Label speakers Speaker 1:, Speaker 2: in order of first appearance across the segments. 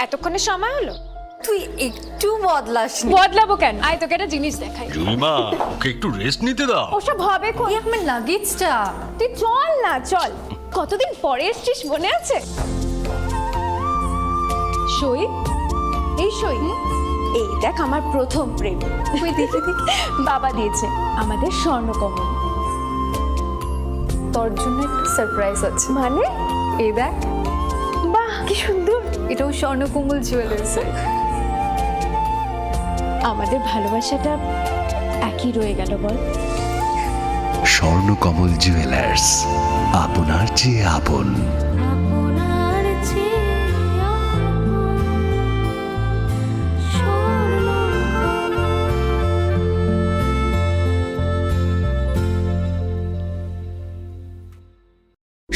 Speaker 1: এতক্ষণে সময় হলো?
Speaker 2: তুই একটু বদলাস নি।
Speaker 1: বদলাবো কেন? আয় তোকে একটা জিনিস দেখাই।
Speaker 3: জুইমা, ওকে একটু রেস্ট নিতে দাও।
Speaker 1: ওসব হবে কোন?
Speaker 2: এই আমার লাগেজটা।
Speaker 1: তুই চল না, চল। কতদিন পরে এসছিস, মনে আছে? সই, এই সই, এই দেখ আমার প্রথম প্রেম।
Speaker 2: তুই দেখে দেখে
Speaker 1: বাবা দিয়েছে, আমাদের স্বর্ণকমল।
Speaker 2: তোর জন্য একটা সারপ্রাইজ আছে।
Speaker 1: মানে?
Speaker 2: এই দেখ,
Speaker 1: বাহ কি সুন্দর।
Speaker 2: এটাও স্বর্ণকমল জুয়েলার্সের।
Speaker 1: আমাদের ভালোবাসাটা একই রয়ে গেল বল।
Speaker 4: স্বর্ণকমল জুয়েলার্স, আপনার চেয়ে আপন।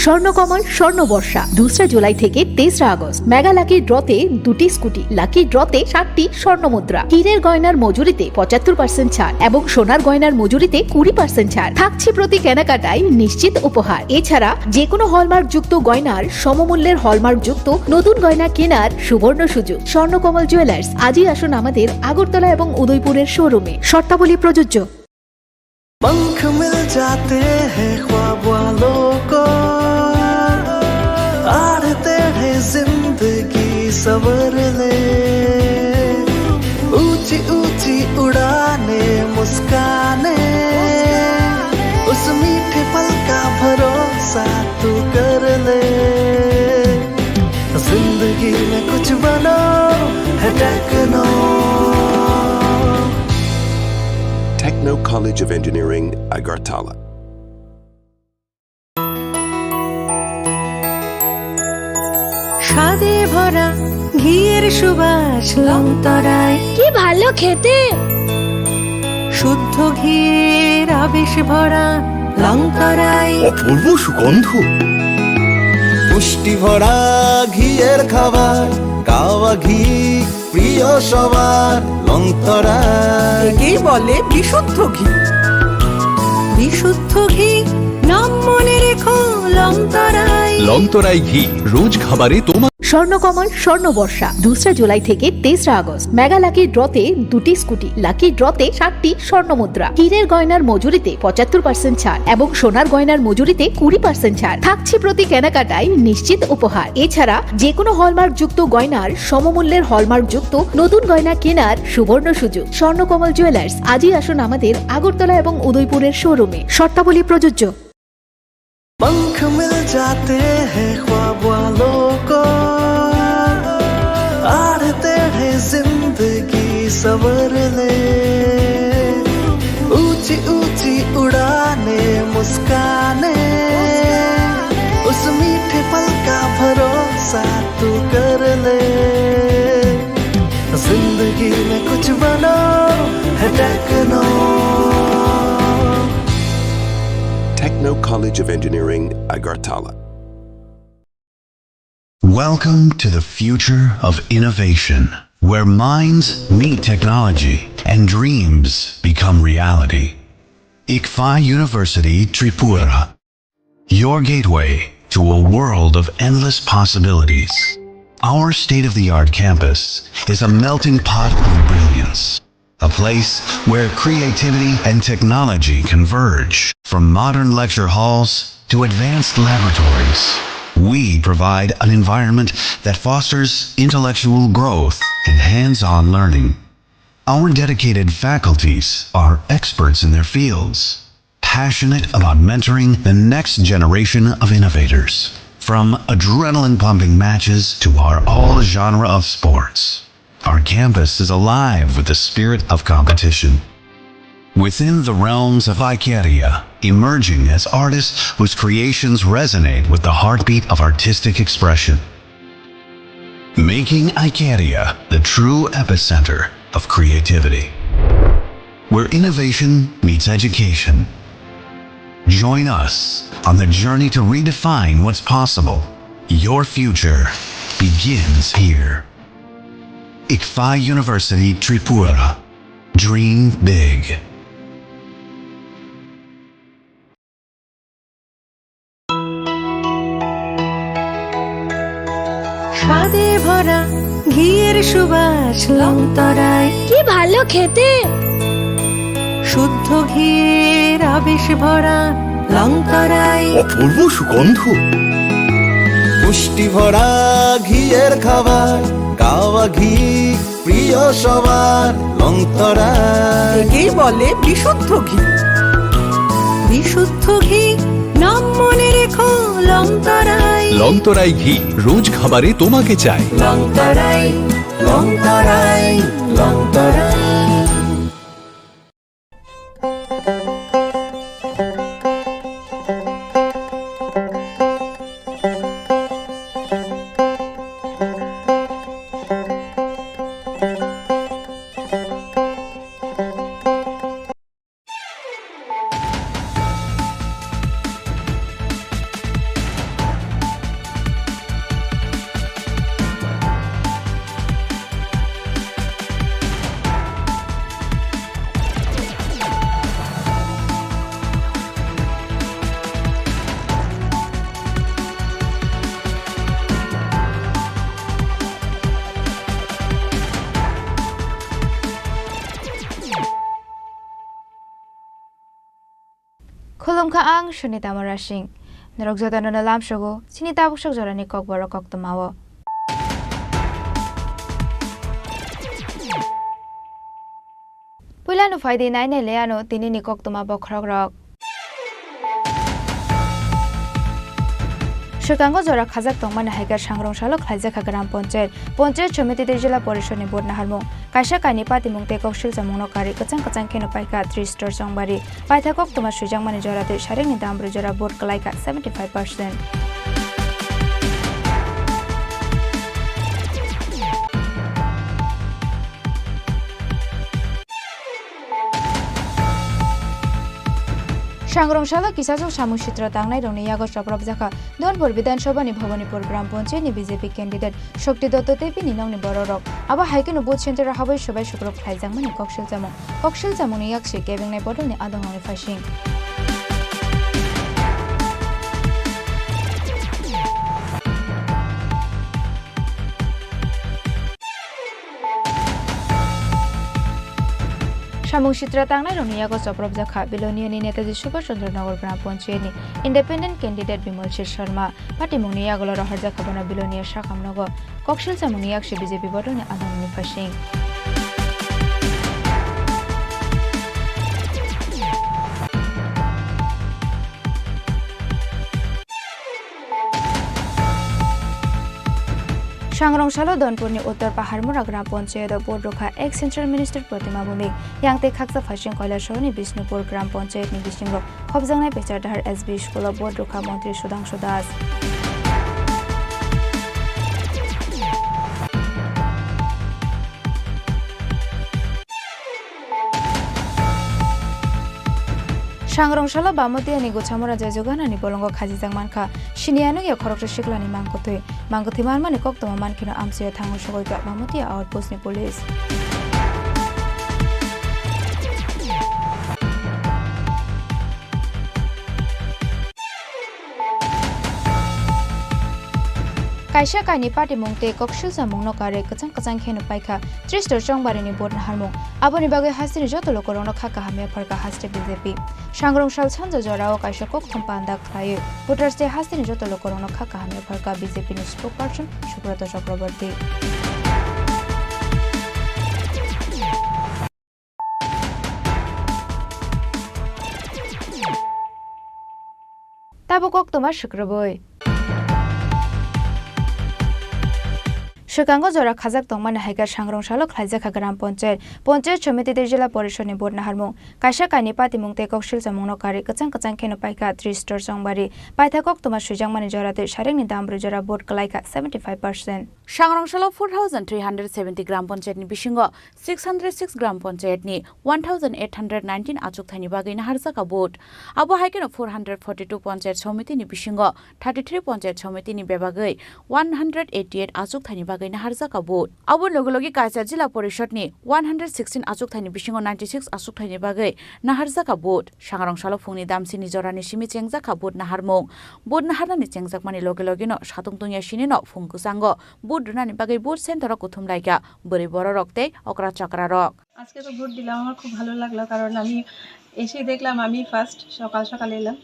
Speaker 5: স্বর্ণকমল স্বর্ণবর্ষা 2 জুলাই থেকে 23 আগস্ট। মেগা লাকি ড্রতে 2টি স্কুটি, লাকি ড্রতে 7টি স্বর্ণমুদ্রা, হীরের গয়নার মজুরিতে 75% ছাড় এবং সোনার গয়নার মজুরিতে 20% ছাড় থাকছে প্রতি কেনাকাটায় নিশ্চিত উপহার। এছাড়া যে কোনো হলমার্ক যুক্ত গয়নার সমমূল্যের হলমার্ক যুক্ত নতুন গয়না কেনার সুবর্ণ সুযোগ। স্বর্ণকমল জুয়েলার্স, আজই আসুন আমাদের আগরতলা এবং উদয়পুরের শোরুমে। শর্তাবলী প্রযোজ্য।
Speaker 6: पंख मिल जाते हैं ख्वाब वालों को, आड़ते हैं जिंदगी सवर ले, ऊंची ऊंची उड़ाने मुस्काने, उस मीठे पल का भरोसा तू कर ले। जिंदगी में कुछ बनो है techno.
Speaker 7: Techno College of Engineering, Agartala.
Speaker 2: স্বাদে ভরা ঘিয়ের সুবাস লংতরায়,
Speaker 1: কি ভালো খেতে।
Speaker 2: শুদ্ধ ঘিয়ের আবেশ ভরা লংতরায়।
Speaker 4: অপূর্ব সুগন্ধ।
Speaker 6: পুষ্টি ভরা ঘিয়ের খাবার, কাওয়া ঘি প্রিয় সবার লংতরা।
Speaker 2: একেই বলে বিশুদ্ধ ঘি। বিশুদ্ধ ঘি নাম মনে রেখো লংতরায়।
Speaker 4: লংতরাই ঘি রোজ খাবারে তোমার।
Speaker 5: স্বর্ণকমল স্বর্ণবর্ষা 2 জুলাই থেকে 23 আগস্ট। মেগা লাকি ড্রতে 2টি স্কুটি, লাকি ড্রতে 7টি স্বর্ণমুদ্রা, হীরের গয়নার মজুরিতে 75% ছাড় এবং সোনার গয়নার মজুরিতে 20% ছাড় থাকছে প্রতি কেনাকাটায় নিশ্চিত উপহার। এছাড়া যে কোনো হলমার্ক যুক্ত গয়নার সমমূল্যের হলমার্ক যুক্ত নতুন গয়না কেনার সুবর্ণ সুযোগ। স্বর্ণকমল জুয়েলার্স, আজই আসুন আমাদের আগরতলা এবং উদয়পুরের শোরুমে। শর্তাবলী প্রযোজ্য।
Speaker 6: पंख मिल जाते हैं ख्वाब वालों को, आड़ते हैं जिंदगी सवर ले, ऊंची ऊंची उड़ाने मुस्काने, उस मीठे पल का भरोसा तू कर ले। जिंदगी में कुछ बनो है techno.
Speaker 7: Techno College of Engineering, Agartala.
Speaker 4: Welcome to the future of innovation, where minds meet technology and dreams become reality. ICFI University Tripura, your gateway to a world of endless possibilities. Our state-of-the-art campus is a melting pot of brilliance, a place where creativity and technology converge. From modern lecture halls to advanced laboratories, we provide an environment that fosters intellectual growth and hands-on learning. Our dedicated faculties are experts in their fields, passionate about mentoring the next generation of innovators. From adrenaline-pumping matches to our all-genre of sports, our campus is alive with the spirit of competition. Within the realms of Ikeria, emerging as artists whose creations resonate with the heartbeat of artistic expression. Making Ikeria the true epicenter of creativity, where innovation meets education. Join us on the journey to redefine what's possible. Your future begins here. ICFI University Tripura. Dream big.
Speaker 2: স্বাদে ভরা ঘিয়ের সুবাস লংতরায়
Speaker 8: কি ভালো খেতে।
Speaker 2: শুদ্ধ ঘিয়ের আবেশ ভরা লংতরায়
Speaker 6: অপূর্ব সুগন্ধ, পুষ্টি ভরা ঘিয়ের খাবার, গাওয়া ঘি প্রিয় সবার লংতরা।
Speaker 2: একেই বলে বিশুদ্ধ ঘি। বিশুদ্ধ ঘি নাম মনে রেখো লংতরায়।
Speaker 9: লংতরাই ঘি রোজ খাবারে তোমাকে চাই।
Speaker 2: Longtharai Longtharai Longtharai.
Speaker 1: Khulumkha ang Shunita Marashing. Narogzota no nalam shogo, sinita bushok jorani kokbaro koktomawo. Pulano faide naine leano tinini koktoma bokhrogrok. Shikango jora khajak tongmani haikar sangrongshalo khlaijaka gram panchayat samiti jila porishoni board naharmo kaisa kaini pati mungte kokshil jamungno kari kachang kheno paika 3 star songbari paitha koktoma sujangmani jorate sharingni damru jora board kalaika 75%. Sangrongshalo kisajok samushitra tangnai roni yago soprab jaka Donpur Vidansabha ni Bhawanipur Gram Panchayat ni BJP candidate Shakti Dotto Tepi ni nongni bororok aba haikeno both center habai sabai sukrok khlaijangmani kokshil jamung ni yakse kebengnai bodol ni adongni phasing Samushitra tangnai roni yago soprab jaka Bilonia ni Netaji Subhash Chandra Nagar Gram Panchayat ni independent candidate Bimal Sharma party mungni yago lor harja khabana Bilonia shakamnogo kokshil jamung ni yakse BJP bodol ni adongni phasing Sangrongshalo Donpur ni Uttar Paharmura Gram Panchayat board rokha ex central minister Pratima Bhumik yangte khaksa phasing Kailasho ni Bishnupur Gram Panchayat ni bisingro khobjangnai Pechardahar SB school board rokha mantri Sudhanshu Das Sangrongshalo Bamotia ni Gochamora Jajogana ni Bolongo Khajijang Mankha Shiniano ya Khorokta Shiklani Mangkothi Marmani Koktoma Mankino Amsiya Thango Shogoika Bamotia outpost ni police Kaisa kaini party mungte kokshil jamungno kare kachang kheno paika 3 star songbari ni board naharmo aboni bagai hasini joto lokorongno khaka hamya pharka haste BJP Sangrongshal Chanjo jorao kaisa kokthom panda khlaye voters te hasini joto lokorongno khaka hamya pharka BJP ni spokesperson Subrata Chakraborty Tabo koktoma shukraboi Shikango jora khajak tongmani haikar sangrongshalo khlaijaka gram panchayat samiti jila porishoni board naharmo kaisa kaini pati mungte kokshil jamungno kari kachang kheno paika 3 star songbari paitha koktoma sujangmani jorate sharingni damru jora board kalaika 75%.
Speaker 10: Sangrongshalo 4370 gram panchayat ni bisingo 606 gram panchayat ni 1819 achuk thani bagai naharjaka board abo haikeno 442 panchayat samiti ni bisingo 33 panchayat samiti ni bebagai 188 achuk thani bagai bagai na harjaka vote abo logologi kaisa jila porishadni 116 achukthani bisingo 96 achukthani bagai na harjaka vote sangrong salo phungni damsini jorani simi chengjaka vote na harmong vote na harnani chengjak mani logelogi no satung tungya sini no phungkusango vote runani bagai vote center kuthum laika bori boro rokte okra chakra rok
Speaker 8: আজকে তো vote দিলাম আমার খুব ভালো লাগলো কারণ আমি এসে দেখলাম আমি ফার্স্ট সকাল সকাল এলাম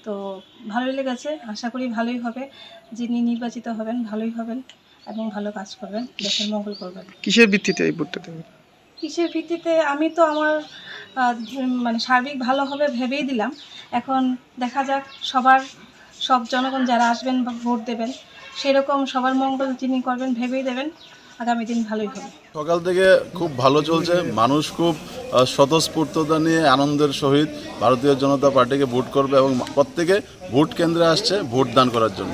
Speaker 8: তো ভালোই লেগেছে আশা করি ভালোই হবে যিনি নির্বাচিত হবেন ভালোই হবেন এবং ভালো কাজ করবেন দেশের মঙ্গল করবেন
Speaker 11: কিসের ভিত্তিতে এই ভোটটা দেবেন
Speaker 8: কিসের ভিত্তিতে আমি তো আমার মানে সার্বিক ভালো হবে ভেবেই দিলাম এখন দেখা যাক সব জনগণ যারা আসবেন বা ভোট দেবেন সেরকম সবার মঙ্গল যিনি করবেন ভেবেই দেবেন আগামী দিন ভালোই হবে
Speaker 12: সকাল থেকে খুব ভালো চলছে মানুষ খুব স্বতঃস্ফূর্ততা নিয়ে আনন্দের সহিত ভারতীয় জনতা পার্টিকে ভোট করবে এবং প্রত্যেকে ভোট কেন্দ্রে আসছে ভোট দান করার জন্য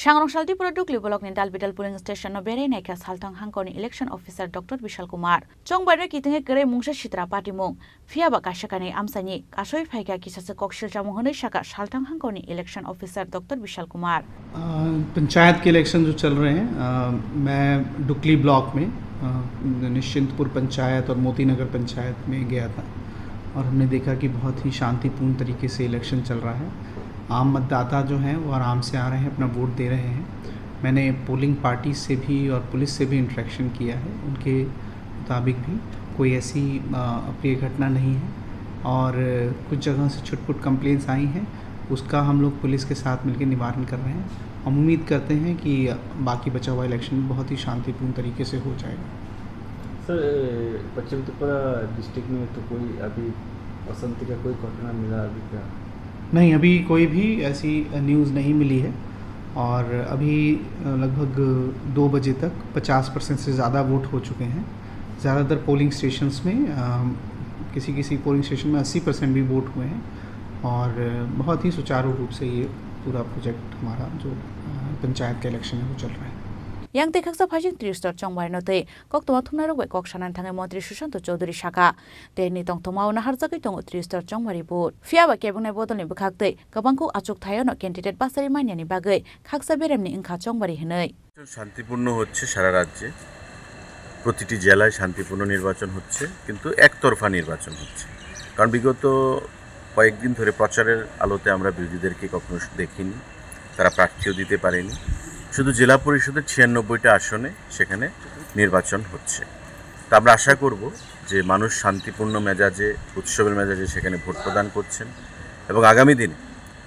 Speaker 10: Sangrong Saltipura Dukli Block ni Dalbital polling station no bere naika Saltang Hangkoni election officer Dr. Vishal Kumar. Chongbare kitinge kere mungsa shitra party mung. Fia ba kashakani amsani kasoi phaika kisase kokshil jamung honoi shaka Saltang Hangkoni election officer Dr. Vishal Kumar.
Speaker 11: Panchayat के election जो चल रहे हैं मैं डुकली block में निश्चिंतपुर पंचायत और मोतीनगर पंचायत में गया था और हमने देखा कि बहुत ही शांतिपूर्ण तरीके से इलेक्शन चल रहा है आम मतदाता जो हैं वो आराम से आ रहे हैं अपना वोट दे रहे हैं मैंने पोलिंग पार्टी से भी और पुलिस से भी इंटरेक्शन किया है उनके मुताबिक भी कोई ऐसी अप्रिय घटना नहीं है और कुछ जगह से छुटपुट कंप्लेंट्स आई हैं उसका हम लोग पुलिस के साथ मिलकर निवारण कर रहे हैं हम उम्मीद करते हैं कि बाकी बचा हुआ इलेक्शन बहुत ही शांतिपूर्ण तरीके से हो जाएगा
Speaker 13: सर पश्चिम त्रिपुरा डिस्ट्रिक्ट में तो कोई अभी अशांति का कोई घटना मिला अभी क्या
Speaker 11: नहीं अभी कोई भी ऐसी न्यूज़ नहीं मिली है और अभी लगभग 2 बजे तक 50% से ज़्यादा वोट हो चुके हैं ज़्यादातर पोलिंग स्टेशंस में किसी पोलिंग स्टेशन में 80% भी वोट हुए हैं और बहुत ही सुचारू रूप से ये पूरा प्रोजेक्ट हमारा जो पंचायत का इलेक्शन है वो चल रहा है
Speaker 10: Yang tekaksa phajing tristor chongbai note koktoma thumna rogbai koksanan thangai montri Sushant Chaudhary Shaka teni tongtoma na harjakai tong tristor chongmari bot fiaba kebunai bodolni bukhakte gabangko achuk thayo no candidate basari maniani bagai khaksa beremni ingkha chongmari hinai
Speaker 3: শান্তিপূর্ণ হচ্ছে সারা রাজ্যে প্রতিটি জেলায় শান্তিপূর্ণ নির্বাচন হচ্ছে কিন্তু একতরফা নির্বাচন হচ্ছে কারণ বিগত কয়েকদিন ধরে প্রচারের আলোতে আমরা বিরোধীদেরকে কখনো দেখিনি তারা প্রার্থীও দিতে পারেনি শুধু জেলা পরিষদের 96টা আসনে সেখানে নির্বাচন হচ্ছে তা আমরা আশা করব যে মানুষ শান্তিপূর্ণ মেজাজে উৎসবের মেজাজে সেখানে ভোট প্রদান করছেন এবং আগামী দিনে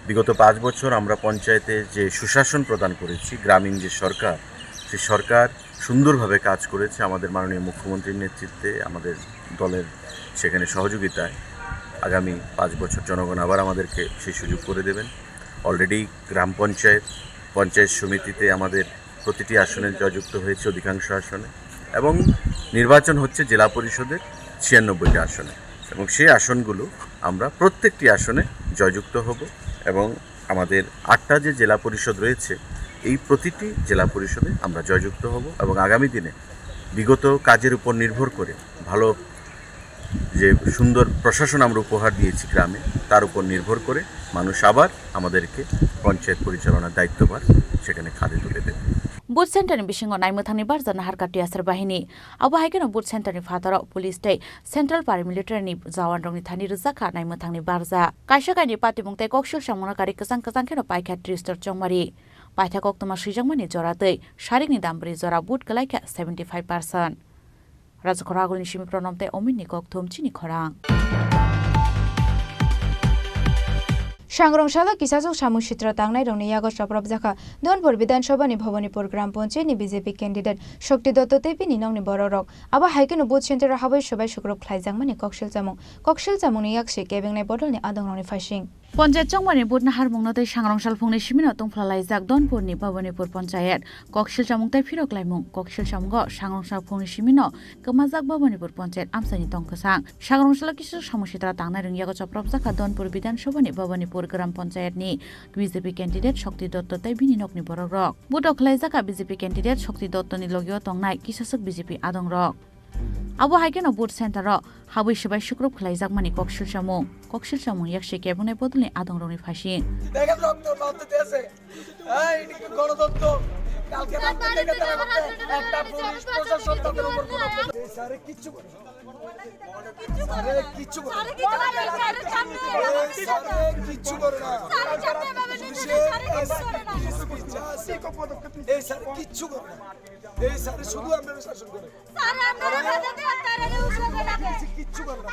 Speaker 3: বিগত 5 বছর আমরা পঞ্চায়েতে যে সুশাসন প্রদান করেছি গ্রামীণ যে সরকার সেই সরকার সুন্দরভাবে কাজ করেছে আমাদের মাননীয় মুখ্যমন্ত্রীর নেতৃত্বে আমাদের দলের সেখানে সহযোগিতায় আগামী 5 বছর জনগণ আবার আমাদেরকে সেই সুযোগ করে দেবেন অলরেডি গ্রাম পঞ্চায়েত সমিতিতে আমাদের প্রতিটি আসনে জয়যুক্ত হয়েছে অধিকাংশ আসনে এবং নির্বাচন হচ্ছে জেলা পরিষদের 96টা আসনে এবং সেই আসনগুলো আমরা প্রত্যেকটি আসনে জয়যুক্ত হব এবং আমাদের 8টা যে জেলা পরিষদ রয়েছে এই প্রতিটি জেলা পরিষদে আমরা জয়যুক্ত হব এবং আগামী দিনে বিগত কাজের উপর নির্ভর করে ভালো যে সুন্দর প্রশাসন আমরা উপহার দিয়েছি গ্রামে তার উপর নির্ভর করে মানুষ আবার আমাদেরকে পঞ্চায়েত পরিচালনার দায়িত্বভার সেখানে খাদে তুলে দেবে
Speaker 10: বুথ সেন্টারনি বিসিঙ্গো নাইমথানি বারজানা হারকাটি আসার বাহিনী আবো হাইকেনো বুথ সেন্টারনি ফাতারা পুলিশ তে সেন্ট্রাল প্যারামিলিটারিনি জওয়ান রংনি থানি রজাखा नाइमथांनि बारजा काइसाकानि पाटिमुंते kokshil सामनाकारि कसang खेनो पाइखा ट्रिस्टर चंमारि पाइथा कोक्तमा सुइजांमानि जरादै शारिकनि दामब्रि जरा बुट गलाइखा 75% राजखरागुलनि सिमि प्रनमते अमिननि कोक्थुमचिनि खरां
Speaker 1: Sangrong Shala Kisasok Samushitra Tangnai Roni Yago Shaprab Zaka Donpur Vidansabha ni Bhavanipur Gram Panchayat ni BJP candidate Shakti Dotto Tepi ni Nongni Bororok Aba Haikeno Booth Center Habai Shobai Shukrop Khlaijangmani Kokshil Jamung ni Yakshi Kebeng ni Bodol ni Adong Roni Fashing
Speaker 10: panchayat চংমানি বুটনা হারমংনো তৈ সাংরংশাল ফংনি Cimino তংফ্লালাইজাক দনপুরনি Bhabanipur panchayat কক্সিল চামুংতাই ফিরকলাইমুং কক্সিল চামুঙ্গ সাংরংশাল ফংনি Cimino গমাজাক Bhabanipur panchayat আমসানি তংকসাং সাংরংশাল কিসু সমস্যা তাংনাই রংয়াগো চপ্রবজাকা দনপুর বিধানসভানি ভবানীপুর গ্রাম পঞ্চায়েতনি BJP candidate শক্তি দত্ত তাই বিনিনকনি বররক বুটকলাইজাকা BJP candidate শক্তি দত্তনি লগিও তংনাই কিসাসক BJP আদংরক আবো হাইকেনো booth centre হাবৈ সবাই শুক্রব খলাইজাকমানি কক্সিল চামুং yakshi kebune bodolni adong roni fashi
Speaker 6: দেখেন রক্ত রক্ত আছে এই গণতন্ত্র কাল কালকে রাত থেকে তারা করতে একটা পুলিশ প্রশাসন তাদের উপর কোনো স্যারে কিচ্ছু করে স্যারে কিচ্ছু করে কিচ্ছু করে না এই স্যারে কিচ্ছু করে না এই স্যারে শুধু আপনারা শাসন করে কিচ্ছু করে না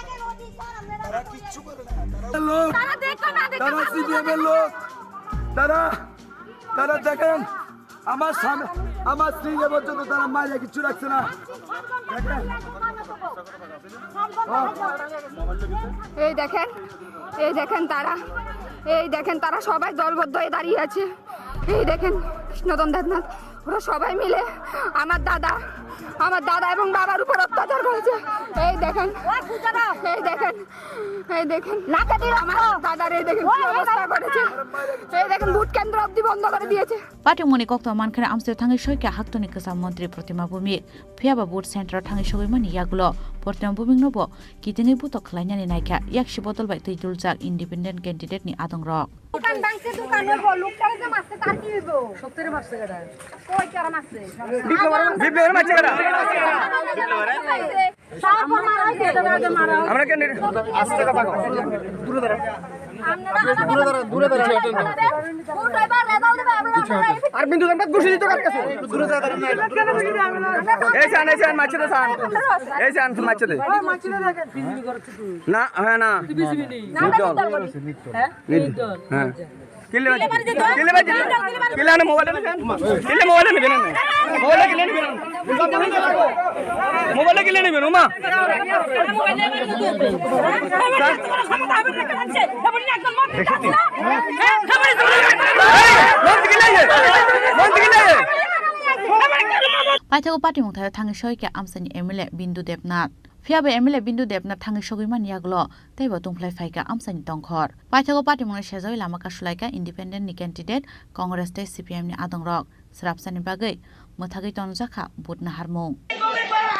Speaker 6: তারা কিচ্ছু করে না তারা সিপিএম এর লোক তারা দেখেন আমার স্ত্রীকে পর্যন্ত তারা মায়ের কিছু রাখছে না
Speaker 14: এই দেখেন তারা সবাই দলবদ্ধ হয়ে দাঁড়িয়ে আছে। এই দেখেন কৃষ্ণদন দেবনাথ ওরা সবাই মিলে আমার দাদা এবং বাবার উপর অত্যাচার করেছে। এই দেখেন আমার দাদার এই দেখেন কি অবস্থা করেছে। এই দেখেন ভোট কেন্দ্র অবধি বন্ধ করে দিয়েছে।
Speaker 10: পাটিমনি কক্ত মানখানে আমসে থাঙ্গি সয়কে হাক্তনি কসা মন্ত্রী প্রতিমা ভূমি ফিয়াবা বুট সেন্টার থাঙ্গি সগৈমানি ইয়াগুলো প্রতিমা ভূমি নব কিতিङै बुत खलायनानै नायखा याक्सि बदल बाय तै दुलजाक इन्डिपेन्डेन्ट कैन्डिडेट नि आदं रक
Speaker 14: দোকান ভাঙছে দোকান হইব লোকটারে যে মারছে তার কি হইব সত্যের মারছে কেডা কই কারা মারছে বিপ্লবের মারছে কেডা সাপর মারাইছে আমরা ক্যান্ডিডেট আস্তে টাকা পাবো দূরে দাঁড়া দূরে দাঁড়া আর বিন্দু দাম বসে দিতে কার কাছে দূরে দাঁড়া এই সান মারছে দে সান এই সান মারছে দে না হ্যাঁ না হ্যাঁ किले मोबाइल मा
Speaker 10: पाइथागो पार्टी मुंथाय थाङै सयके आमसानि एमएलए बिन्दु देबनाथ फियाबे एमएलए बिन्दु देबनाथ थाङै सगैमान यागलो तैबो तुंफ्लाय फाइका आमसानि तंखर पाइथागो पार्टी मुंनि सेजय लामा कासुलायका इन्डिपेन्डेन्ट नि कैन्डिडेट कांग्रेस ते सीपीएम नि आदं रक स्राबसानि बागै मोथागै तनजाखा बुटना हारमुं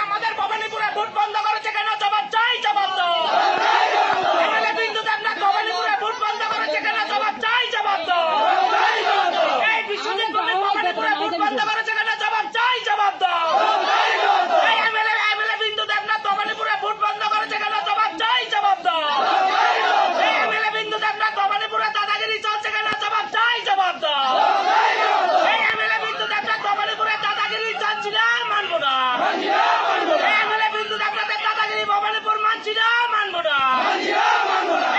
Speaker 6: আমাদের ভবানীপুরে ভোট বন্ধ করেছে কেন জবাব চাই জবাব দাও এমএলএ বিন্দু দেবনাথ ভবানীপুরে ভোট বন্ধ করেছে কেন জবাব চাই জবাব দাও এই বিশ্বজিৎ ভবানীপুরে ভোট বন্ধ করেছে কেন জবাব চাই জবাব দাও এই এমএলএ বিন্দু দেবনাথ ভবানীপুরে ভোট বন্ধ করেছে কেন জবাব চাই জবাব দাও এই এমএলএ বিন্দু দেবনাথ ভবানীপুরে দাদাগিরি চলছে কেন জবাব চাই জবাব দাও এই এমএলএ বিন্দু দেবনাথ ভবানীপুরে দাদাগিরি চলছে না মানবো না এমএলএ বিন্দু দেবনাথের দাদাগিরি ভবানীপুর মানছি না মানবো না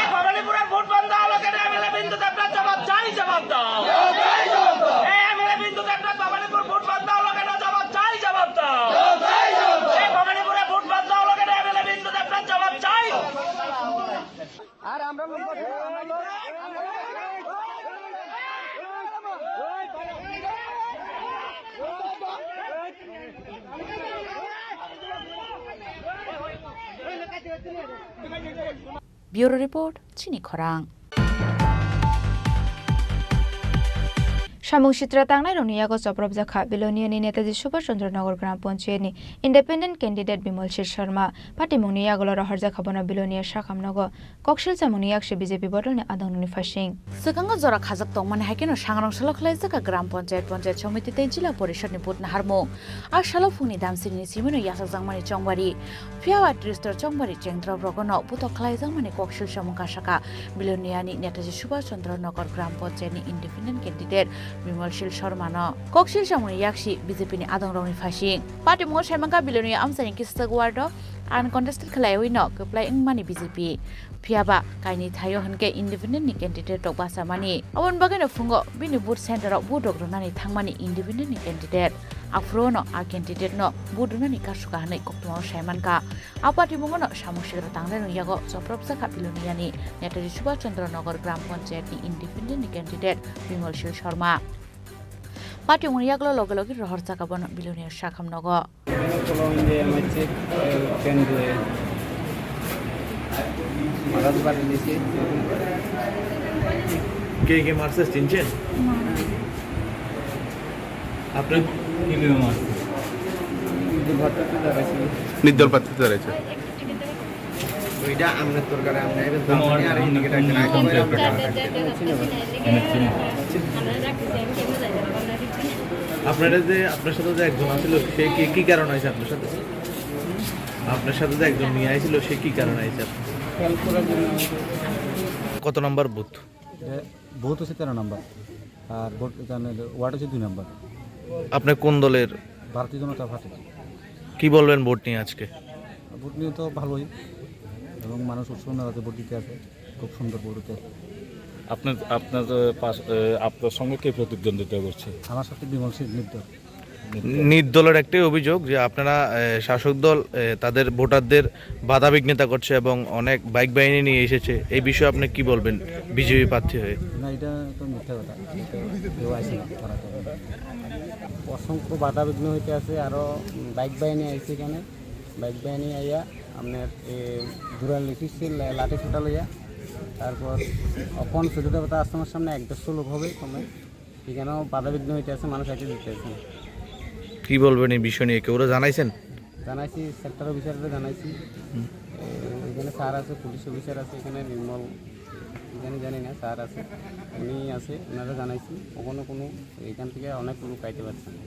Speaker 6: এই ভবানীপুরের ভোট বন্ধ হলো কেন এমএলএ বিন্দু দেবনাথ জবাব চাই জবাব দাও এই এমএলএ বিন্দু দেবনাথ ভবানীপুর ভোট বন্ধ হলো কেন জবাব চাই জবাব দাও এই ভবানীপুরে ভোট বন্ধ হলো কেন এমএলএ বিন্দু দেবনাথ জবাব চাই আর আমরা
Speaker 10: ब्यूरो रिपोर्ट चिनी खरां
Speaker 1: সামুং চিত্রা তাংনাই রনিয়াগো চপ্রব জাখা বিলোনিয়ানি নেতাজি সুভাষচন্দ্রনগর গ্রাম পঞ্চায়েতনি ইন্ডিপেন্ডেন্ট ক্যান্ডিডেট বিমল শির শর্মা পার্টি মুনিয়াগলো রহর জাখাবনা বিলোনিয়া শাখামনগ কক্সিল চামুনিয়াকশে বিজেপি বদলনি আদংনি ফাসিং
Speaker 10: सिगांगा जरा खाजक तंग माने हाइकेनो सांग्रां सलखलाय जाका ग्राम पंचायत समिति तै जिल्ला परिषदनि बुटना हारमु आ सालफुंनि दामसिनि सिमिनो यासा जांमानि चंगबारि फियावा ट्रिस्टर चंगबारि चेंद्र ब्रगनो बुतखलाय जांमानि कक्सिल चामुंगा शाखा बिलोनियानि नेताजी सुभाषचन्द्रनगर ग्राम पंचायतनि इन्डिपेन्डेन्ट क्यान्डिडेट बिमल शिल शर्मा न कक्सिल चामुनि याक्सि बिजेपिनि आदंरंनि फासिं पार्टी मुङाव साइमांगा बिलोनिया आमसानि किस्तक वार्ड अनकन्टेस्टेड खलायविनो गोप्लाय इंमानि बिजेपि फियाबा काइनि थायो हनके इन्डिपेन्डेन्ट नि क्यान्डिडेट टक बासामानि अवन बागैनो फुंगो बिनि बुथ सेन्टाराव बुदग्रनानि थांमानि इन्डिपेन्डेन्ट नि क्यान्डिडेट आफ्रोनो आ क्यान्डिडेट न बुदनानि कासुका हनै कक्तमाव साइमानका आ पार्टी मुङाव सामुसिग्रा तांलायनो यागो चप्रब जाखा बिलोनियानि नेताजी सुभाषचन्द्रनगर ग्राम पञ्चायतनि इन्डिपेन्डेन्ट नि क्यान्डिडेट बिमल शिल शर्मा पार्टी मुङाव यागलो लगे लगे रहर जाखाबन बिलोनिया शाखामनग
Speaker 15: কে মারছে চিনছেন আপনি কিভাবে মারছেন
Speaker 12: নির্দল প্রার্থীতে দাঁড়াইছে
Speaker 15: ওইটা আমরা তোর কাছে আমরা এটা জানি আর এই নিকে ডাকতে না আমরা রাখছি আমি কেমনে যাই আমরা রাখছি আপনারা যে আপনার সাথে যে একজন আছিল সে কি কারণ আছে আপনার সাথে? আপনার সাথে যে একজন নিয়ে আইছিল সে কি কারণ আছে? কত নম্বর বুথ?
Speaker 13: বুথ হচ্ছে 13 নম্বর আর ভোট ওয়ার্ড হচ্ছে 2 নম্বর।
Speaker 15: আপনি কোন দলের?
Speaker 13: ভারতীয় জনতা পার্টি।
Speaker 15: কি বলবেন ভোট নিয়ে আজকে?
Speaker 13: ভোট নিয়ে তো ভালোই এবং মানুষ উৎসব ভোট দিতে আছে, খুব সুন্দর ভোট হতে।
Speaker 9: আপনার সঙ্গে কে প্রতিদ্বন্দ্বিতা করছে?
Speaker 13: আমার সাথে বিমল সিং
Speaker 15: নির্দলের একটাই অভিযোগ যে আপনারা শাসক দল তাদের ভোটারদের বাধা বিঘ্নতা করছে এবং অনেক বাইক বাহিনী নিয়ে এসেছে, এই বিষয়ে আপনি কি বলবেন বিজেপি প্রার্থী হয়ে?
Speaker 13: না, এটা তো মিথ্যা কথা, কেউ আসে না। অসংখ্য বাধা বিঘ্ন হইতে আছে, আরও বাইক বাহিনী আইছে এখানে। বাইক বাহিনী আইয়া আপনার ঘুরা লিখিছে লাঠি ছোটা লইয়া, তারপর অপন সুযোগতা আশ্রমের সামনে 150 লোক হবে সময়, এখানেও বাধা বিঘ্ন হইতে আছে, মানুষ আইতে দিতে আছে।
Speaker 15: কি বলবেন এই বিষয় নিয়ে? কেউ জানাইছেন?
Speaker 13: জানাইছি, সেক্টর অফিসাররা জানাইছি, এখানে স্যার আছে, পুলিশ অফিসার আছে, এখানে নির্মল এখানে জানি না স্যার আছে, উনি আছে, ওনারা জানাইছি। ওখানে কোনো এখান থেকে অনেক লোক আইতে পারছে না।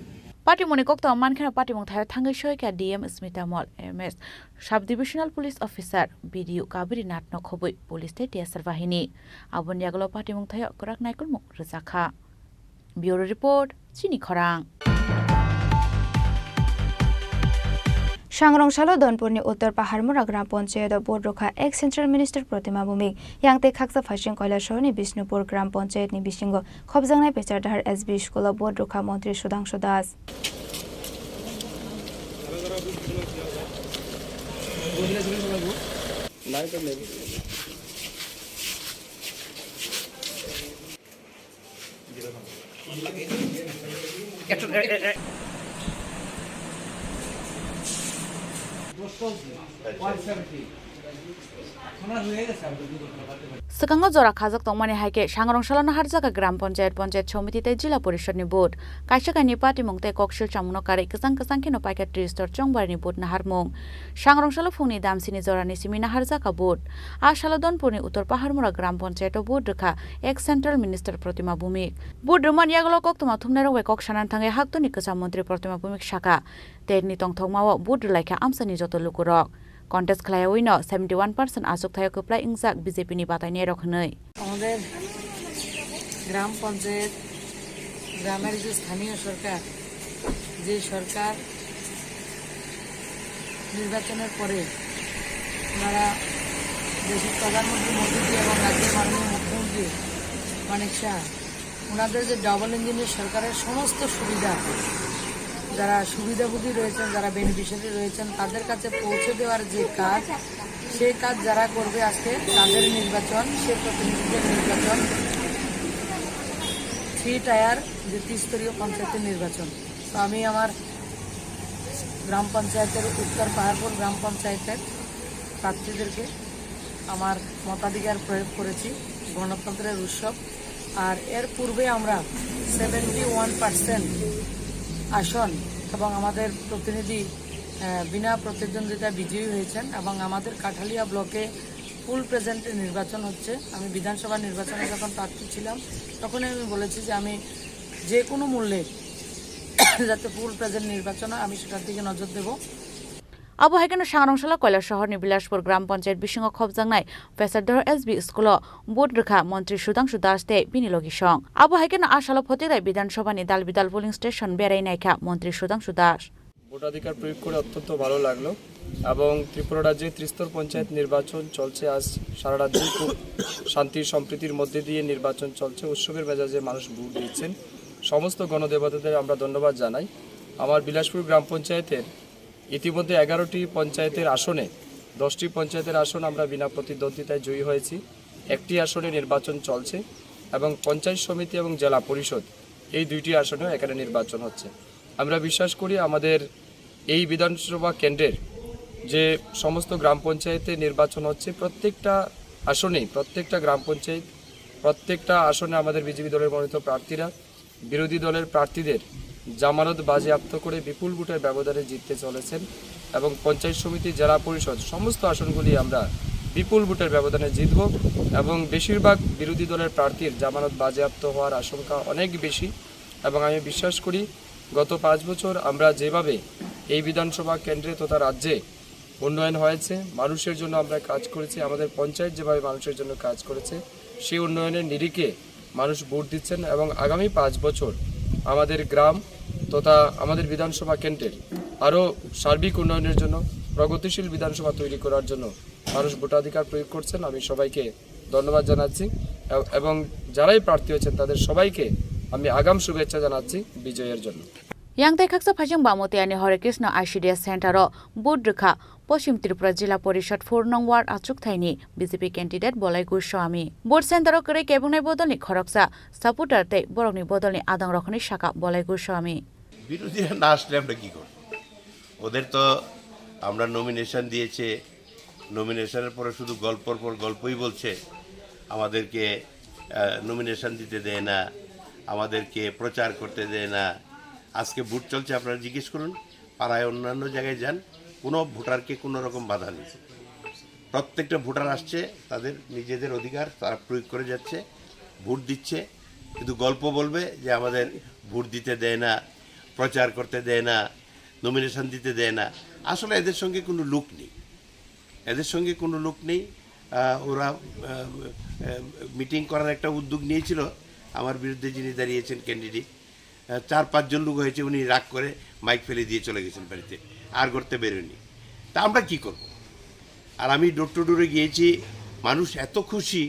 Speaker 10: পাটিমনি কক্তা মানখানা পাটিমং থায় থাঙ্গै সয়কা DM Smita Mal MS sub divisional police officer BDO Kaberi নাটন খবৈ পুলিশ তে টিএসআর বাহিনী আবন ইয়াগলো পাটিমং থায় করাক নাইকুল মুখ রজাখা। ব্যুরো রিপোর্ট চিনি খরাং।
Speaker 1: सांग्रंशालो दनपुरनि उत्तर पाहाड़मुरा ग्राम पंचायत बोर्ड रखा एक्स सेंट्रल मिनिस्टर प्रतिमा भूमिक यांगते खाकसा फाइसिं कैलासहरनि बिष्णुपुर ग्राम पंचायतनि बिसिंगो खबजांनाय पेचारदाहार एसबी स्कुल बोर्ड रखा मंत्री सुधांशु दास।
Speaker 10: Sekango jora khajak tongmani haike sangrongshalo naharjaga gram panchayat somiti te jila porishod ni board kaisa kaini party mongte kokshil chamno kare kesang keno paika tristor chongbar ni board naharmong sangrongshalo phungni damsini jora ni simi naharjaga board a shalodon purni uttor paharmura gram panchayat board rekha ex central minister Pratima Bhumik board roman yaglo koktoma thumnaro we koksanan thangai haktoni kesa mantri Pratima Bhumik shaka terni tongthongmao board laika amsani joto lukurok contest খেলায় win 71% আসুক থায় কপ্লাই ইংজাক BJP নি বাতাইনে রখনই
Speaker 16: আমাদের গ্রাম পঞ্চায়েত গ্রামের যে স্থানীয় সরকার যে সরকার নির্বাচনের পরে ওনারা দেশের প্রধানমন্ত্রী মোদী এবং রাজ্যের মাননীয় মুখ্যমন্ত্রী মানিক শাহ ওনাদের যে ডাবল ইঞ্জিনের সরকারের সমস্ত সুবিধা যারা সুবিধাভোগী রয়েছেন যারা বেনিফিশিয়ারি রয়েছেন তাদের কাছে পৌঁছে দেওয়ার যে কাজ সেই কাজ যারা করবে আজকে তাদের নির্বাচন সে প্রতিনিধিদের নির্বাচন 3 টায়ার যে ত্রিস্তরীয় পঞ্চায়েতের নির্বাচন। তো আমি আমার গ্রাম পঞ্চায়েতের উত্তর পাহাড়পুর গ্রাম পঞ্চায়েতের প্রার্থীদেরকে আমার মতাধিকার প্রয়োগ করেছি গণতন্ত্রের উৎসব। আর এর পূর্বে আমরা 71% আসন এবং আমাদের প্রতিনিধি বিনা প্রতিদ্বন্দ্বিতা বিজয়ী হয়েছেন এবং আমাদের কাঠালিয়া ব্লকে ফুল প্রেজেন্টের নির্বাচন হচ্ছে। আমি বিধানসভা নির্বাচনে যখন প্রার্থী ছিলাম তখন আমি বলেছি যে আমি যে কোনো মূল্যে যাতে ফুল প্রেজেন্ট নির্বাচন হয় আমি সেটার দিকে নজর দেব।
Speaker 10: আবু হাইকেন সাংরংশালা কৈলাস শহর বিলাসপুর গ্রাম পঞ্চায়েত বিসিং খবজাংনাই পেসারদার এসবি স্কুল বোর্ড রেখা মন্ত্রী সুধাংশু দাস দে বিনিলগি সং আবু হাইকেন আশালো ফতেরাই বিধানসভানি দাল বিদাল পোলিং স্টেশন বেড়াই নাইখা মন্ত্রী সুধাংশু দাস
Speaker 17: ভোটাধিকার প্রয়োগ করে অত্যন্ত ভালো লাগলো এবং ত্রিপুরা রাজ্যে ত্রিস্তর পঞ্চায়েত নির্বাচন চলছে। আজ সারা রাজ্যে খুব শান্তি সম্প্রীতির মধ্যে দিয়ে নির্বাচন চলছে, উৎসবের মেজাজে মানুষ ভোট দিচ্ছেন। সমস্ত গণদেবতাদের আমরা ধন্যবাদ জানাই। আমার বিলাসপুর গ্রাম পঞ্চায়েতের ইতিমধ্যে 11টি পঞ্চায়েতের আসনে 10টি পঞ্চায়েতের আসন আমরা বিনা প্রতিদ্বন্দ্বিতায় জয়ী হয়েছি। একটি আসনে নির্বাচন চলছে এবং পঞ্চায়েত সমিতি এবং জেলা পরিষদ এই 2টি আসনেও এখানে নির্বাচন হচ্ছে। আমরা বিশ্বাস করি আমাদের এই বিধানসভা কেন্দ্রের যে সমস্ত গ্রাম পঞ্চায়েতে নির্বাচন হচ্ছে প্রত্যেকটা আসনেই প্রত্যেকটা গ্রাম পঞ্চায়েত প্রত্যেকটা আসনে আমাদের বিজেপি দলের মনোনীত প্রার্থীরা বিরোধী দলের প্রার্থীদের জামানত বাজেয়াপ্ত করে বিপুল ভোটের ব্যবধানে জিততে চলেছেন এবং পঞ্চায়েত সমিতি জেলা পরিষদ সমস্ত আসনগুলি আমরা বিপুল ভোটের ব্যবধানে জিতব এবং বেশিরভাগ বিরোধী দলের প্রার্থীর জামানত বাজেয়াপ্ত হওয়ার আশঙ্কা অনেক বেশি এবং আমি বিশ্বাস করি গত 5 বছর আমরা যেভাবে এই বিধানসভা কেন্দ্রে তথা রাজ্যে উন্নয়ন হয়েছে, মানুষের জন্য আমরা কাজ করেছি, আমাদের পঞ্চায়েত যেভাবে মানুষের জন্য কাজ করেছে, সেই উন্নয়নের নিরিখে মানুষ ভোট দিচ্ছেন এবং আগামী 5 বছর আমাদের গ্রাম তথা আমাদের বিধানসভা কেন্দ্রের আরও সার্বিক উন্নয়নের জন্য প্রগতিশীল বিধানসভা তৈরি করার জন্য মানুষ ভোটাধিকার প্রয়োগ করছেন। আমি সবাইকে ধন্যবাদ জানাচ্ছি এবং যারাই প্রার্থী হয়েছেন তাদের সবাইকে আমি আগাম শুভেচ্ছা জানাচ্ছি বিজয়ের জন্য।
Speaker 10: यांगताई खाकसा फाइजों बामोतियानि हरे कृष्ण आईसीडीएस सेन्टारो बुध रेखा पश्चिम त्रिपुरा जिल्ला परिषद 4 नং वार्ड आचुकथाइनि बीजेपी कैंडिडेट बलाई गोस्वामी बुध सेन्टारो करे केबुंनाय बदलनि खरकसा सापुटारते बरकनि बदलनि आदां रखनि शाखा बलाई गोस्वामी
Speaker 18: বিরোধীরা না আসলে আমরা কি করব? ওদের তো আমরা নমিনেশন দিয়েছে, নমিনেশনের পরে শুধু গল্পর পর গল্পই বলছে, আমাদেরকে নমিনেশন দিতে দেয় না, আমাদেরকে প্রচার করতে দেয় না। আজকে ভোট চলছে, আপনারা জিজ্ঞেস করুন, পাড়ায় অন্যান্য জায়গায় যান, কোনো ভোটারকে কোনো রকম বাধা নেই। প্রত্যেকটা ভোটার আসছে, তাদের নিজেদের অধিকার তারা প্রয়োগ করে যাচ্ছে, ভোট দিচ্ছে, কিন্তু গল্প বলবে যে আমাদের ভোট দিতে দেয় না, প্রচার করতে দেয় না, নমিনেশন দিতে দেয় না। আসলে এদের সঙ্গে কোনো লোক নেই, এদের সঙ্গে কোনো লোক নেই। ওরা মিটিং করার একটা উদ্যোগ নিয়েছিল, আমার বিরুদ্ধে যিনি দাঁড়িয়েছেন ক্যান্ডিডেট, 4-5 জন লোক হয়েছে, উনি রাগ করে মাইক ফেলে দিয়ে চলে গেছেন বাড়িতে, আর করতে বেরোয়নি। তা আমরা কি করব? আর আমি ডোর টু ডোরে গিয়েছি, মানুষ এত খুশি,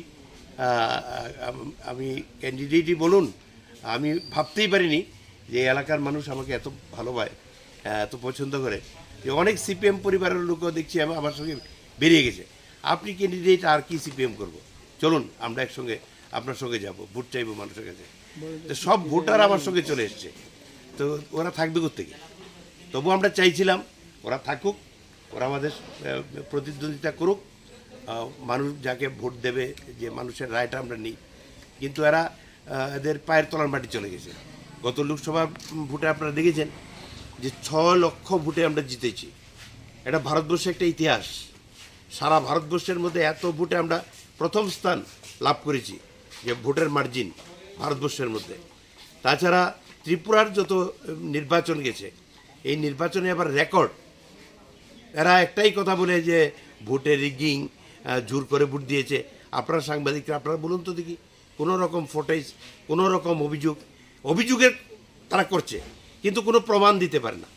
Speaker 18: আমি ক্যান্ডিডেটই বলুন, আমি ভাবতেই পারিনি যে এলাকার মানুষ আমাকে এত ভালোবাসে, এত পছন্দ করে, যে অনেক সিপিএম পরিবারের লোকও দেখছি আমার সঙ্গে বেরিয়ে গেছে। আপনি ক্যান্ডিডেট, আর কি সিপিএম করব? চলুন আমরা একসঙ্গে আপনার সঙ্গে যাব, ভোট চাইবো মানুষের কাছে। তো সব ভোটার আমার সঙ্গে চলে এসছে, তো ওরা থাকবে কোত্থেকে? তবু আমরা চাইছিলাম ওরা থাকুক, ওরা আমাদের প্রতিদ্বন্দ্বিতা করুক, মানুষ যাকে ভোট দেবে, যে মানুষের রায়টা আমরা নিই। কিন্তু এরা এদের পায়ের তলার মাটি চলে গেছে। গত লোকসভা ভোটে আপনারা দেখেছেন যে 6 লক্ষ ভোটে আমরা জিতেছি। এটা ভারতবর্ষের একটা ইতিহাস, সারা ভারতবর্ষের মধ্যে এত ভোটে আমরা প্রথম স্থান লাভ করেছি, যে ভোটের মার্জিন ভারতবর্ষের মধ্যে। তাছাড়া ত্রিপুরার যত নির্বাচন গেছে, এই নির্বাচনে আবার রেকর্ড। এরা একটাই কথা বলে যে ভোটে রিগিং, জোর করে ভোট দিয়েছে। আপনারা সাংবাদিকরা, আপনারা বলুন তো দেখি, কোনো রকম ফুটেজ, কোনো রকম অভিযোগের তারা করছে, কিন্তু কোনো প্রমাণ দিতে পারে না।